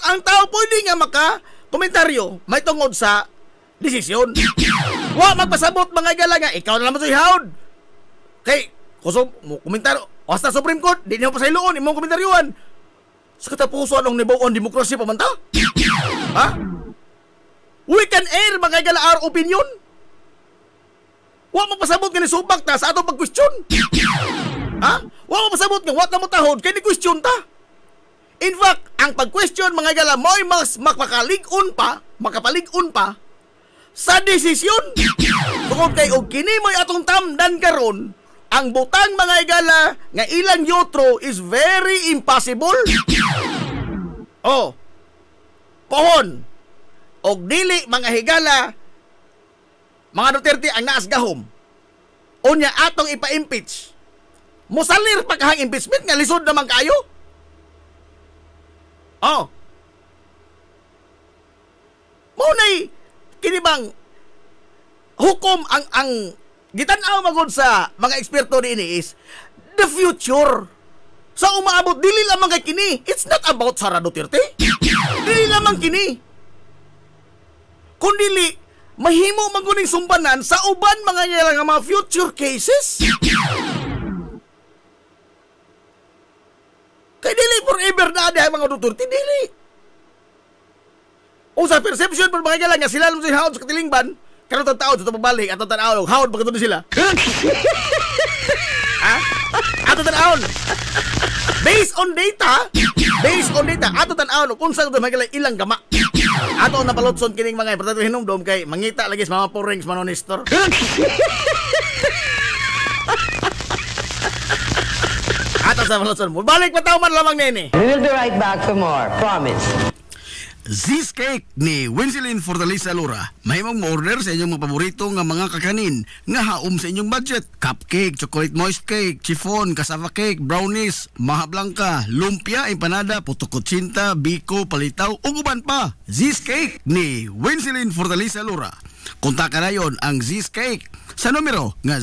[SPEAKER 2] Ang tao pwede nga maka komentaryo may tungod sa desisyon. Wa magpasabot mga higala nga ikaw na naman sa ihawd. Kay kusog mo komentaryo hasta Supreme Court di niyo pasayloon imong komentaryuan. Sa katapusan ng nibuon demokrasya pa man ta? Ha? We can air mga higala our opinion. Wa magpasabot nga ni subak ta sa atong pag-question. Ha? Wa magpasabot nga wa ta mo tahod kay ni question ta. In fact, ang pag-question mga higala mo'y mas makapalig-on pa sa desisyon. Tungod kay og kini mo'y atong tamdan karon, ang butang mga higala nga ilang yotro is very impossible. Oh. Pohon. Og dili mga higala mga Duterte ang naas gahom. Unya atong ipa-impeach. Musalir pa kahang impeachment nga lisod naman kayo. Oh. Munay kini bang hukom ang gitan-aw magod sa mga eksperto dinhi is the future. Sa umaabot dili lamang kay kini. It's not about Sara Duterte. Dili lamang kini. Kundili mahimo maguning sumbanan sa uban mga mga future cases. Kay dili forever na ada mga Duterte, dili. O sa perception pa mga nga sila lang sa hawd sa katilingban, karon tao sa pabalik at tanaw hawd pagkatod sila. Ha? Ato tanaw. Based on data, ato tanaw kung saan mga ilang gama. Ato na palotson kining mga importante hinumdom kay mangita lagi sa mga porings manonistor. Ato sa palotson mo. Balik pa tao man lamang nini.
[SPEAKER 3] We will be right back for more. Promise.
[SPEAKER 4] Z's Cake ni Winsilin Fortaleza Lura. Mahimong mo-order sa inyong mga paborito nga mga kakanin nga haom sa inyong budget. Cupcake, chocolate moist cake, chiffon, cassava cake, brownies, maha blanca, lumpia, empanada, puto kutsinta, biko, palitaw, ug uban pa. Z's Cake ni Winsilin Fortaleza Lura. Kontakan na yon ang Z's Cake sa numero nga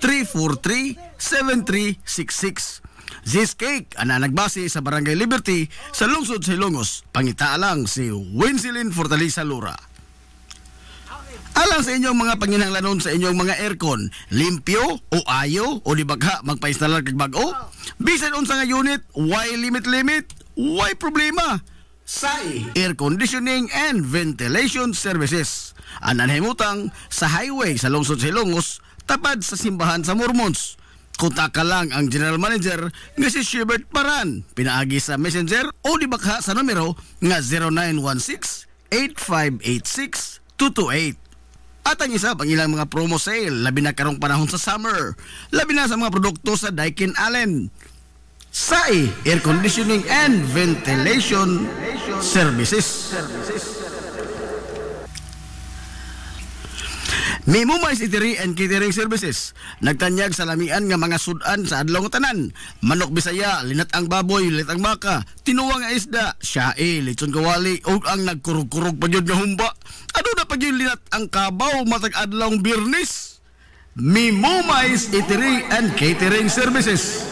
[SPEAKER 4] 0915-343-7366. Z's Cake, ana nagbase sa Barangay Liberty sa lungsod sa Ilongos. Pangita lang si Winsilin Fortaleza Lura. Alang sa inyong mga panginahanglanon sa inyong mga aircon, limpyo o ayo o di bagha magpa-installer kag bag-o? Bisan unsa nga unit, why limit? Why problema? SAI Air Conditioning and Ventilation Services. Anan himutang sa highway sa lungsod sa Ilongos, tapad sa simbahan sa Mormons. Kontak ka lang ang General Manager nga si Shebert Paran. Pinaagi sa Messenger o di bakha sa numero nga 0916-8586-228. At ang isa pang ilang mga promo sale, labi na karong panahon sa summer, labi na sa mga produkto sa Daikin Allen. SAI Air Conditioning and Ventilation Services. Mimo Mais Eatery and Catering Services. Nagtanyag sa lamian nga mga sudan sa adlaw nga tanan. Manok Bisaya, linat ang baboy, linat ang baka, tinuwa nga isda, siyae, lechon kawali, o ang nagkurug-kurug pa yun nga humba. Ano na pa yun linat ang kabaw matag adlaw Birnis? Mimo Mais Eatery and Catering Services.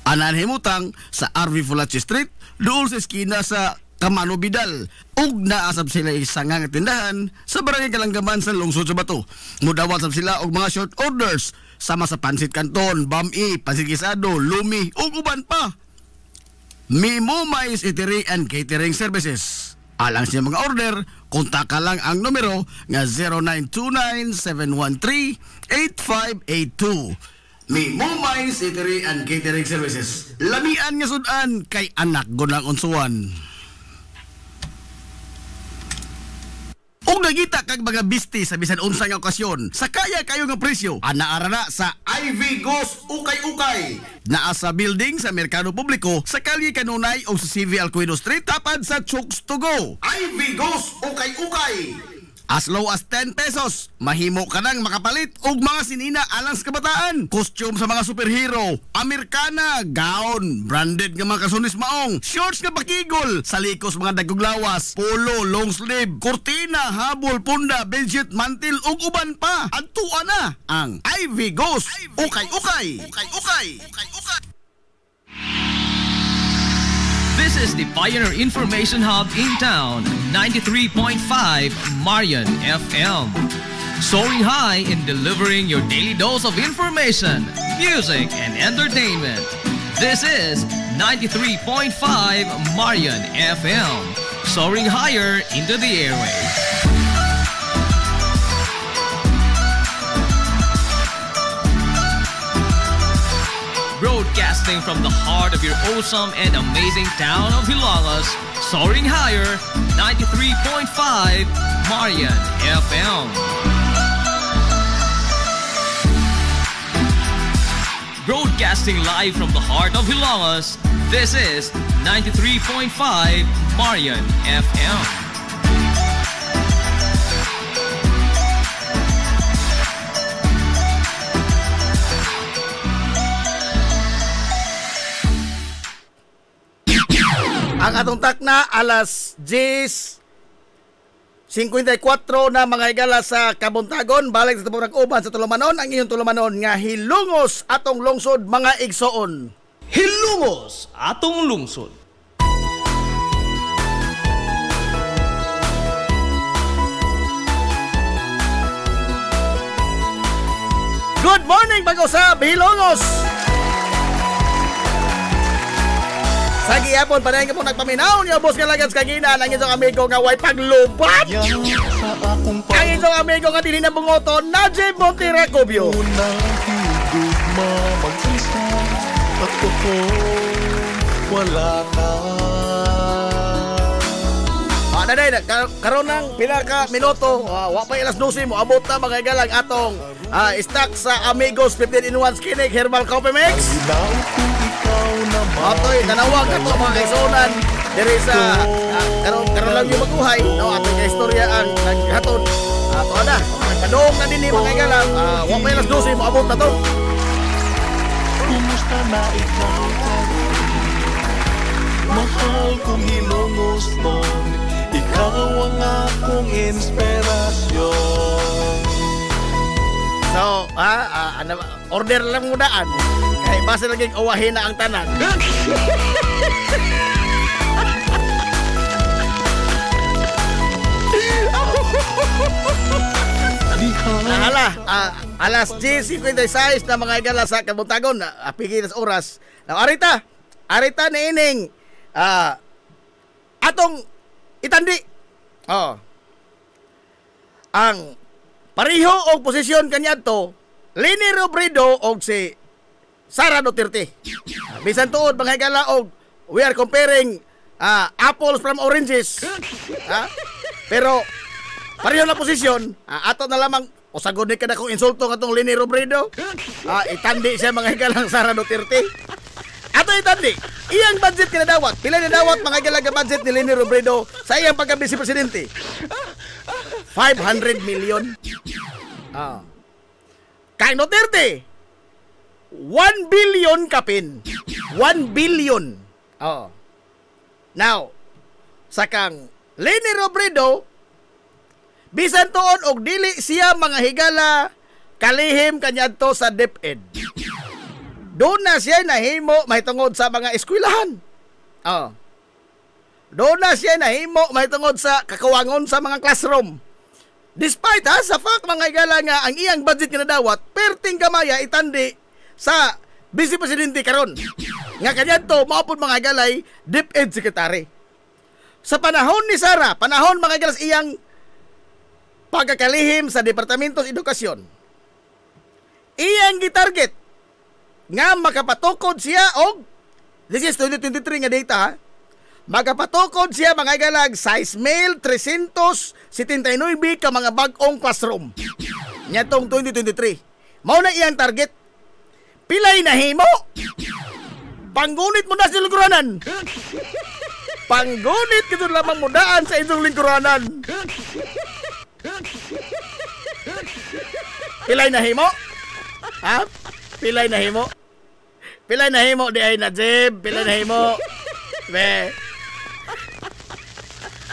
[SPEAKER 4] Anan himutang sa RV Fulachi Street, dool sa eskina sa Kamano Bidal. Ug naasab sila isang nga tindahan sa Barangay Kalanggaman sa lungsod sa Bato. Mudawat sab sila og mga short orders sama sa pansit canton, bami, pansit gisado, lumi ug uban pa. Mimo Mais Eatery and Catering Services. Alang sa mga order, kontak lang ang numero nga 0929-713-8582. Mimo Mais Eatery and Catering Services. Lamian nga sudan kay anak gunang unsuan. Kung nagita kag mga bisti sa bisan unsa nga okasyon, sa kaya kayo nga presyo, anaara na sa Ivy Ghost Ukay-Ukay. Naa sa building sa Merkado Publiko, sa Kalye Kanunay o sa CV Alcuino Street, tapad sa Chooks to Go. Ivy Ghost Ukay-Ukay. As low as 10 pesos, mahimo ka nang makapalit og mga sinina alang sa kabataan. Costume sa mga superhero, Amerikana, gown, branded nga mga kasunis maong, shorts nga bakigol, salikos mga dagkog lawas, polo, long sleeve, kurtina, habol, punda, bedsheet, mantil ug uban pa. Adtuan na ang Ivy Ghost. Ukay-ukay. Ukay-ukay. Ukay-ukay.
[SPEAKER 5] This is the Pioneer Information Hub in town, 93.5 Marian FM. Soaring high in delivering your daily dose of information, music, and entertainment. This is 93.5 Marian FM. Soaring higher into the airwaves. Broadcasting from the heart of your awesome and amazing town of Hilalas, soaring higher, 93.5 Marian FM. Broadcasting live from the heart of Hilalas, this is 93.5 Marian FM.
[SPEAKER 2] Ang atong takna alas 10:54 na mga higala sa Kabuntagon. Balik sa tabong nag-uban sa Tulumanon. Ang inyong Tulumanon nga hilungos atong lungsod mga igsoon.
[SPEAKER 1] Hilungos atong lungsod.
[SPEAKER 2] Good morning pag-usab hilungos. Sa gihapon, panahin ka po nagpaminaw niyo, boss nga lagans kagina ang inyong amigo nga way paglubat. Ang inyong amigo nga din na bungoton, Najib Monterracobio.
[SPEAKER 1] Unang higugma mag-isa at wala na.
[SPEAKER 2] Nanay, karon ng pinaka minuto, wa pa ilas 12 mo abot na mga galang atong stock sa Amigos 15 in 1 Skinig Herbal Coffee Mix. Atoy, nanawag ka to mga kaisonan diri sa karon lang yung maguhay, no? Atoy ka istorya ang naghatod. Ato na, nagpadoong na din ni mga galang, wa pa ilas 12 mo abot na to.
[SPEAKER 1] Kumusta na ikaw? Mahal kong hilungos nun, ikaw ang akong inspirasyon.
[SPEAKER 2] So, order lang mo daan. Kaya basta naging uwahin na ang tanan. Alas 10:56 na mga igala sa Kabuntagon. Pigil sa oras. Now, arita na ining atong itandi. Ang pareho og posisyon kanyanto, Leni Robredo og si Sara Duterte. Bisan tuod mga higala og we are comparing apples from oranges. Pero pareho na posisyon, ato na lamang usagod ni kada kong insulto katong Leni Robredo. Itandi siya mga higalang Sara Duterte. Ato itandi, iyang budget kinadawat. Pila na dawat mga higala budget ni Leni Robredo sa iyang pagka-vice presidente? 500 million. Kay Duterte 1 billion kapin. 1 billion. Now, sakang Leni Robredo, bisan tuon og dili siya mga higala kalihim kanyadto sa DepEd. Doon na siya nahimo mahitungod sa mga eskwelahan. Doon na siya nahimo mahitungod sa kakawangon sa mga classroom. Despite sa fact mga higala nga ang iyang budget kinadawat, perting gamaya itandi sa Vice Presidente karon. Nga kanyanto maupod mga higalay DepEd Secretary. Sa panahon ni Sara, panahon mga higalas iyang pagkakalihim sa Departamento sa Edukasyon, iyang gitarget nga makapatukod siya og this is 2023 nga data ha. Makapatukod siya mga higalag 6,379 ka mga bag-ong classroom. Nyatong 2023. Mao na iyang target. Pilay na himo. Panggunit mo na sa lingkuranan. Panggunit kito lamang mo daan sa inyong lingkuranan. Pilay na himo? Ha? Pilay na himo? Pilay na himo di ay Najib. Pilay na himo. Be.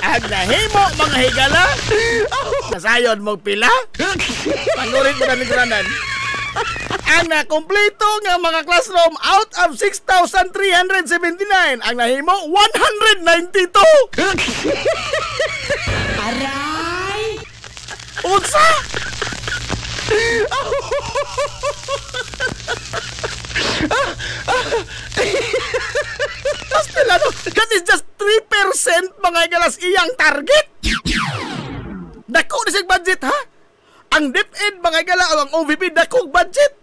[SPEAKER 2] Ang nahimo mga higala. Nasayon mo pila. Panurit mo na niguranan. Ang nakumpleto nga mga classroom out of 6,379. Ang nahimo 192.
[SPEAKER 3] Aray!
[SPEAKER 2] Unsa? That is just 3% mga igalas iyang target. Dako na siyang budget ha? Ang DepEd mga igala o ang OVP dakong budget.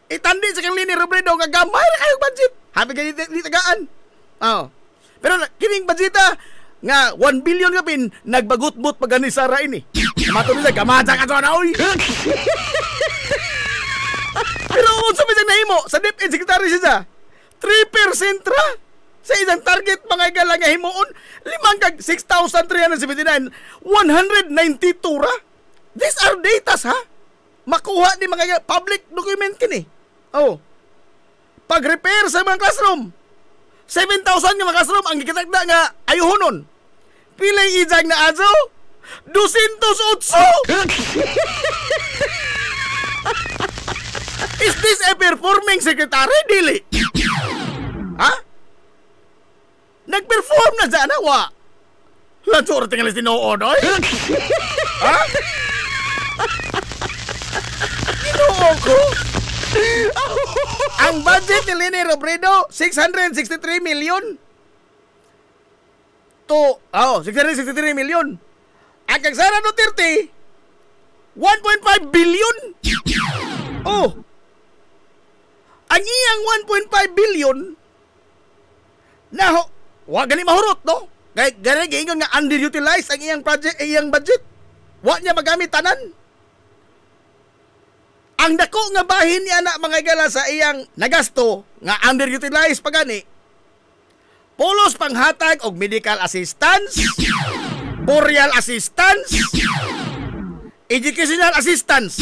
[SPEAKER 2] Itandi sa kang Lini Robredo nga gamay na kayong budget. Happy kayo di tagaan. Oh. Pero kining budgeta nga 1 billion nga pin nagbagut-but pag ni Sara ini. Mato nila gamata ka na oy. Pero unsa ba siyang nahimo sa DepEd secretary siya? 3% ra sa isang target mga igala nga himuon 6,379 192 ra. These are datas ha. Makuha ni mga public document kini. Oh. Pag-repair sa mga classroom 7,000 nga mga classroom ang gikatagda nga ayuhonon. Pilay ijang na azo 208. Is this a performing secretary? Dili. Ha? Nag-perform na dyan, wa? Lansura tinggal tinuod, oy? Ha? Ginoo ko? Ang budget ni Lini Robredo, 663 million. 663 million. Ang kang Sara Duterte, 1.5 billion. Oh. Ang iyang 1.5 billion na wa gani mahurot no. Gani giingon nga underutilized ang iyang project, iyang budget. Wa niya magamit tanan. Ang dako nga bahin niya na mga igala sa iyang nagasto nga underutilized pagani. Pulos panghatag og medical assistance, burial assistance, educational assistance.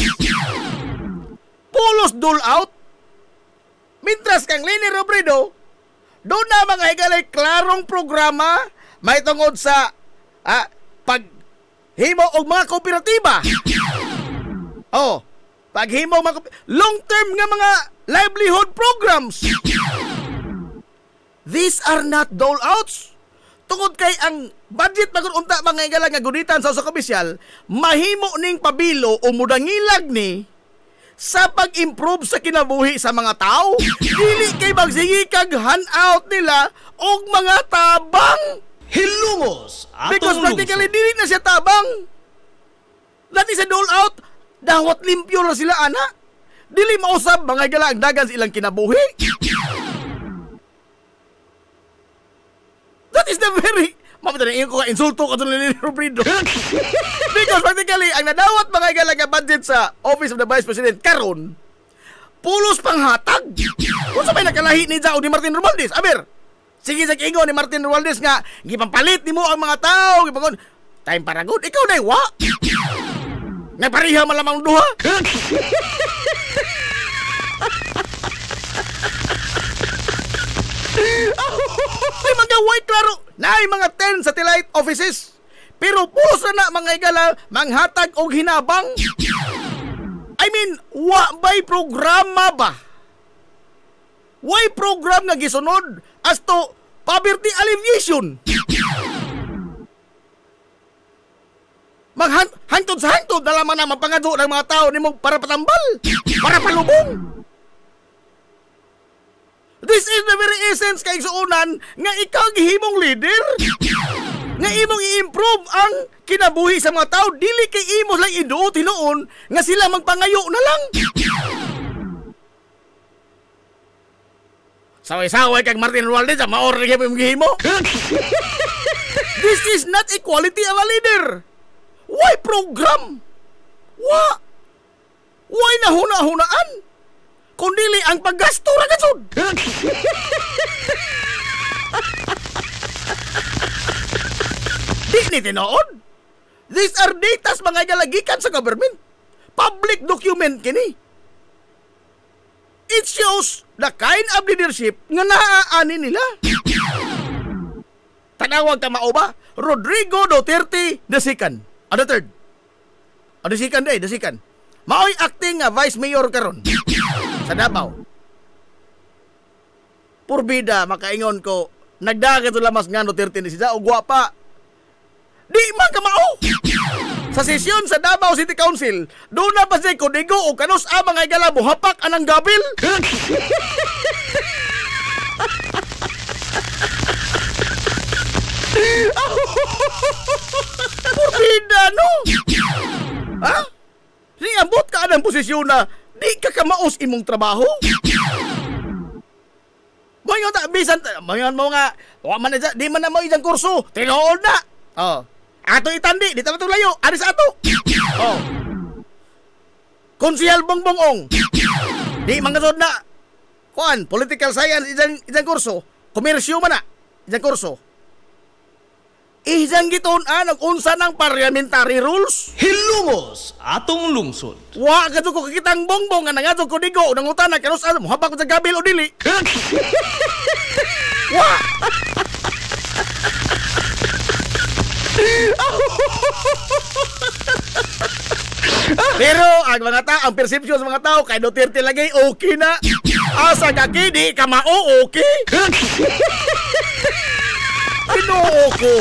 [SPEAKER 2] Pulos dole out. Mintras kang Lini Robredo, doon na mga higalay klarong programa may tungod sa paghimo og mga kooperatiba. Oh, paghimo mga long-term nga mga livelihood programs. These are not dole-outs. Tungod kay ang budget magununta mga higalay nga gunitan sa usang opisyal, mahimo ning pabilo o mudangilag ni sa pag-improve sa kinabuhi sa mga tao. Dili kay magsigi kag hand-out nila og mga tabang.
[SPEAKER 1] Hilumos
[SPEAKER 2] Because practically dili na siya tabang. That is a dole-out. Dawat limpyo na sila, ana. Dili mausab mga gala ang dagan sa ilang kinabuhi. That is the very... Mapita na ko ka insulto ka doon ni Robredo. Because practically, ang nadawat mga igalaga budget sa Office of the Vice President karon pulos panghatag. Kung sabay nakalahi ni Jao ni Martin Romualdez, aber, sige sa kingo ni Martin Romualdez nga, gipampalit ni mo ang mga tao, gipangon, time para good, ikaw na wa. Nagpariha malamang duha. Ay mga white klaro na ay mga 10 satellite offices. Pero pulos na mga igala manghatag og hinabang. I mean, wa bay programa ba? Way program nga gisunod as to poverty alleviation. Maghantod sa hantod na lamang na mapangado ng mga tao nimo para patambal, para palubong. This is the very essence kay suunan nga ikaw gihimong leader. Nga imong i-improve ang kinabuhi sa mga tao, dili kay imo lang iduot hinuon nga sila magpangayo na lang. Saway-saway kag Martin Romualdez sa maor kay imong gihimo. This is not equality of a leader. Why program? Why nahuna-hunaan? Kundili ang paggasto ra gasud. Di ni tinuod. These are datas mga galagikan sa government. public document kini. It shows the kind of leadership nga naaani nila. Tanawag ka mao ba? Rodrigo Duterte II. The third. The second. Mao'y acting nga vice mayor karon sa Davao. Purbida, makaingon ko, nagdagat to lamas nga Duterte ni siya o gwapa. Di man ka mao. Sa sesyon sa Davao City Council, doon na pa siya kodigo o kanus amang ay galabo hapak anang gabil. Purbida, no? Ha? Niabot ka anang posisyon na di ka kamaos imong trabaho? Mayon ta bisan mayon mo nga wa man di man na mo ijang kurso tinuod na. Oh. Ato itandi di ta layo ari sa ato. Oh. Konsehal Bongbong di mangasod na kuan political science ijang kurso, komersyo man na ijang kurso. Ijang gituon-an ang unsa ng parliamentary rules.
[SPEAKER 5] Hilumos atong lungsod.
[SPEAKER 2] Wa kadto ko kitang Bongbong nga nangadto ko digo nangutan na kanus mo habak ko sa gabil o dili. Wa. Pero ang mga tao, ang perception sa mga tao kay Duterte lagi okay na. Asa kaki di ka mao okay. Pinoo ko.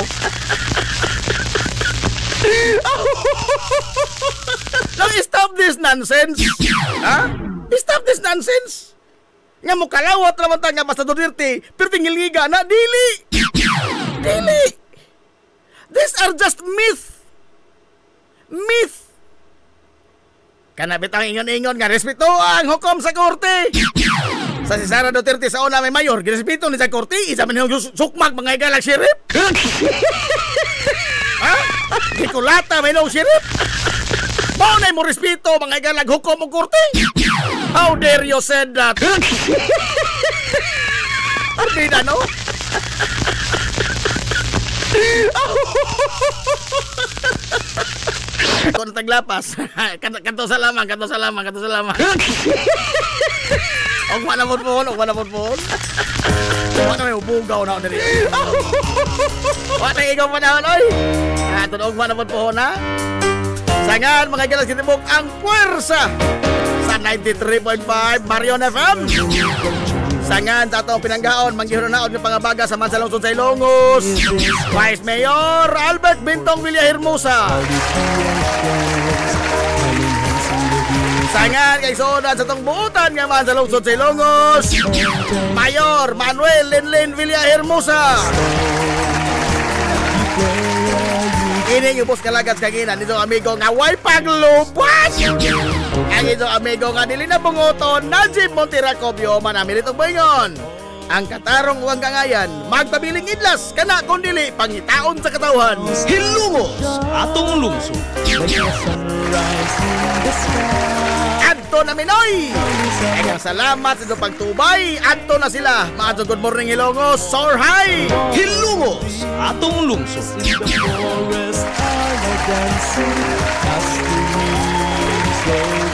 [SPEAKER 2] Now stop this nonsense. Ha? Stop this nonsense. Nga mo kalawat naman ta nga basta Duterte, pero tingilngiga na dili. Dili. These are just myth. Kana bitang ingon-ingon nga respeto ang hukom sa korte. Sa si Sara Duterte sa una may mayor, girespeto ni sa korte, isa man yung sukmag mga igalag sheriff. Ha? Gikulata may nung sheriff. Maunay mo respeto mga igalag hukom o korte. How dare you said that? Arbida, no? Kung taglapas, kanto salaman. Og manapod po. Wa na may ubugaw na diri. Wa na ikaw panahon oy. Tunog manapod po na. Sangan mga galas kitibok ang puwersa sa 93.5 Marion FM. Sangan sa atong pinanggaon manggihon na og pangabaga sa Mansalungsod sa Ilongos. Vice Mayor Albert Bintong Villahermosa. Sangan kay soda sa tong buutan nga Mansalungsod sa Ilongos. Mayor Manuel Linlin Villahermosa. Ini yung bus kalagat kaginan nito amigo nga way paglubas. Ang ito amigo nga dili na bungoton Najib Monteracobio manami ritong bayon. Ang katarong uwang kangayan magpabiling idlas kana kun dili pangitaon sa katawhan.
[SPEAKER 5] Hilumos atong lungsod.
[SPEAKER 2] Adto na Minoy. Kaya salamat sa pagtubay. Adto na sila. Mga good morning Ilongos. Soar high.
[SPEAKER 5] Hilumos atong lungsod.
[SPEAKER 1] Dancing, as the wind slows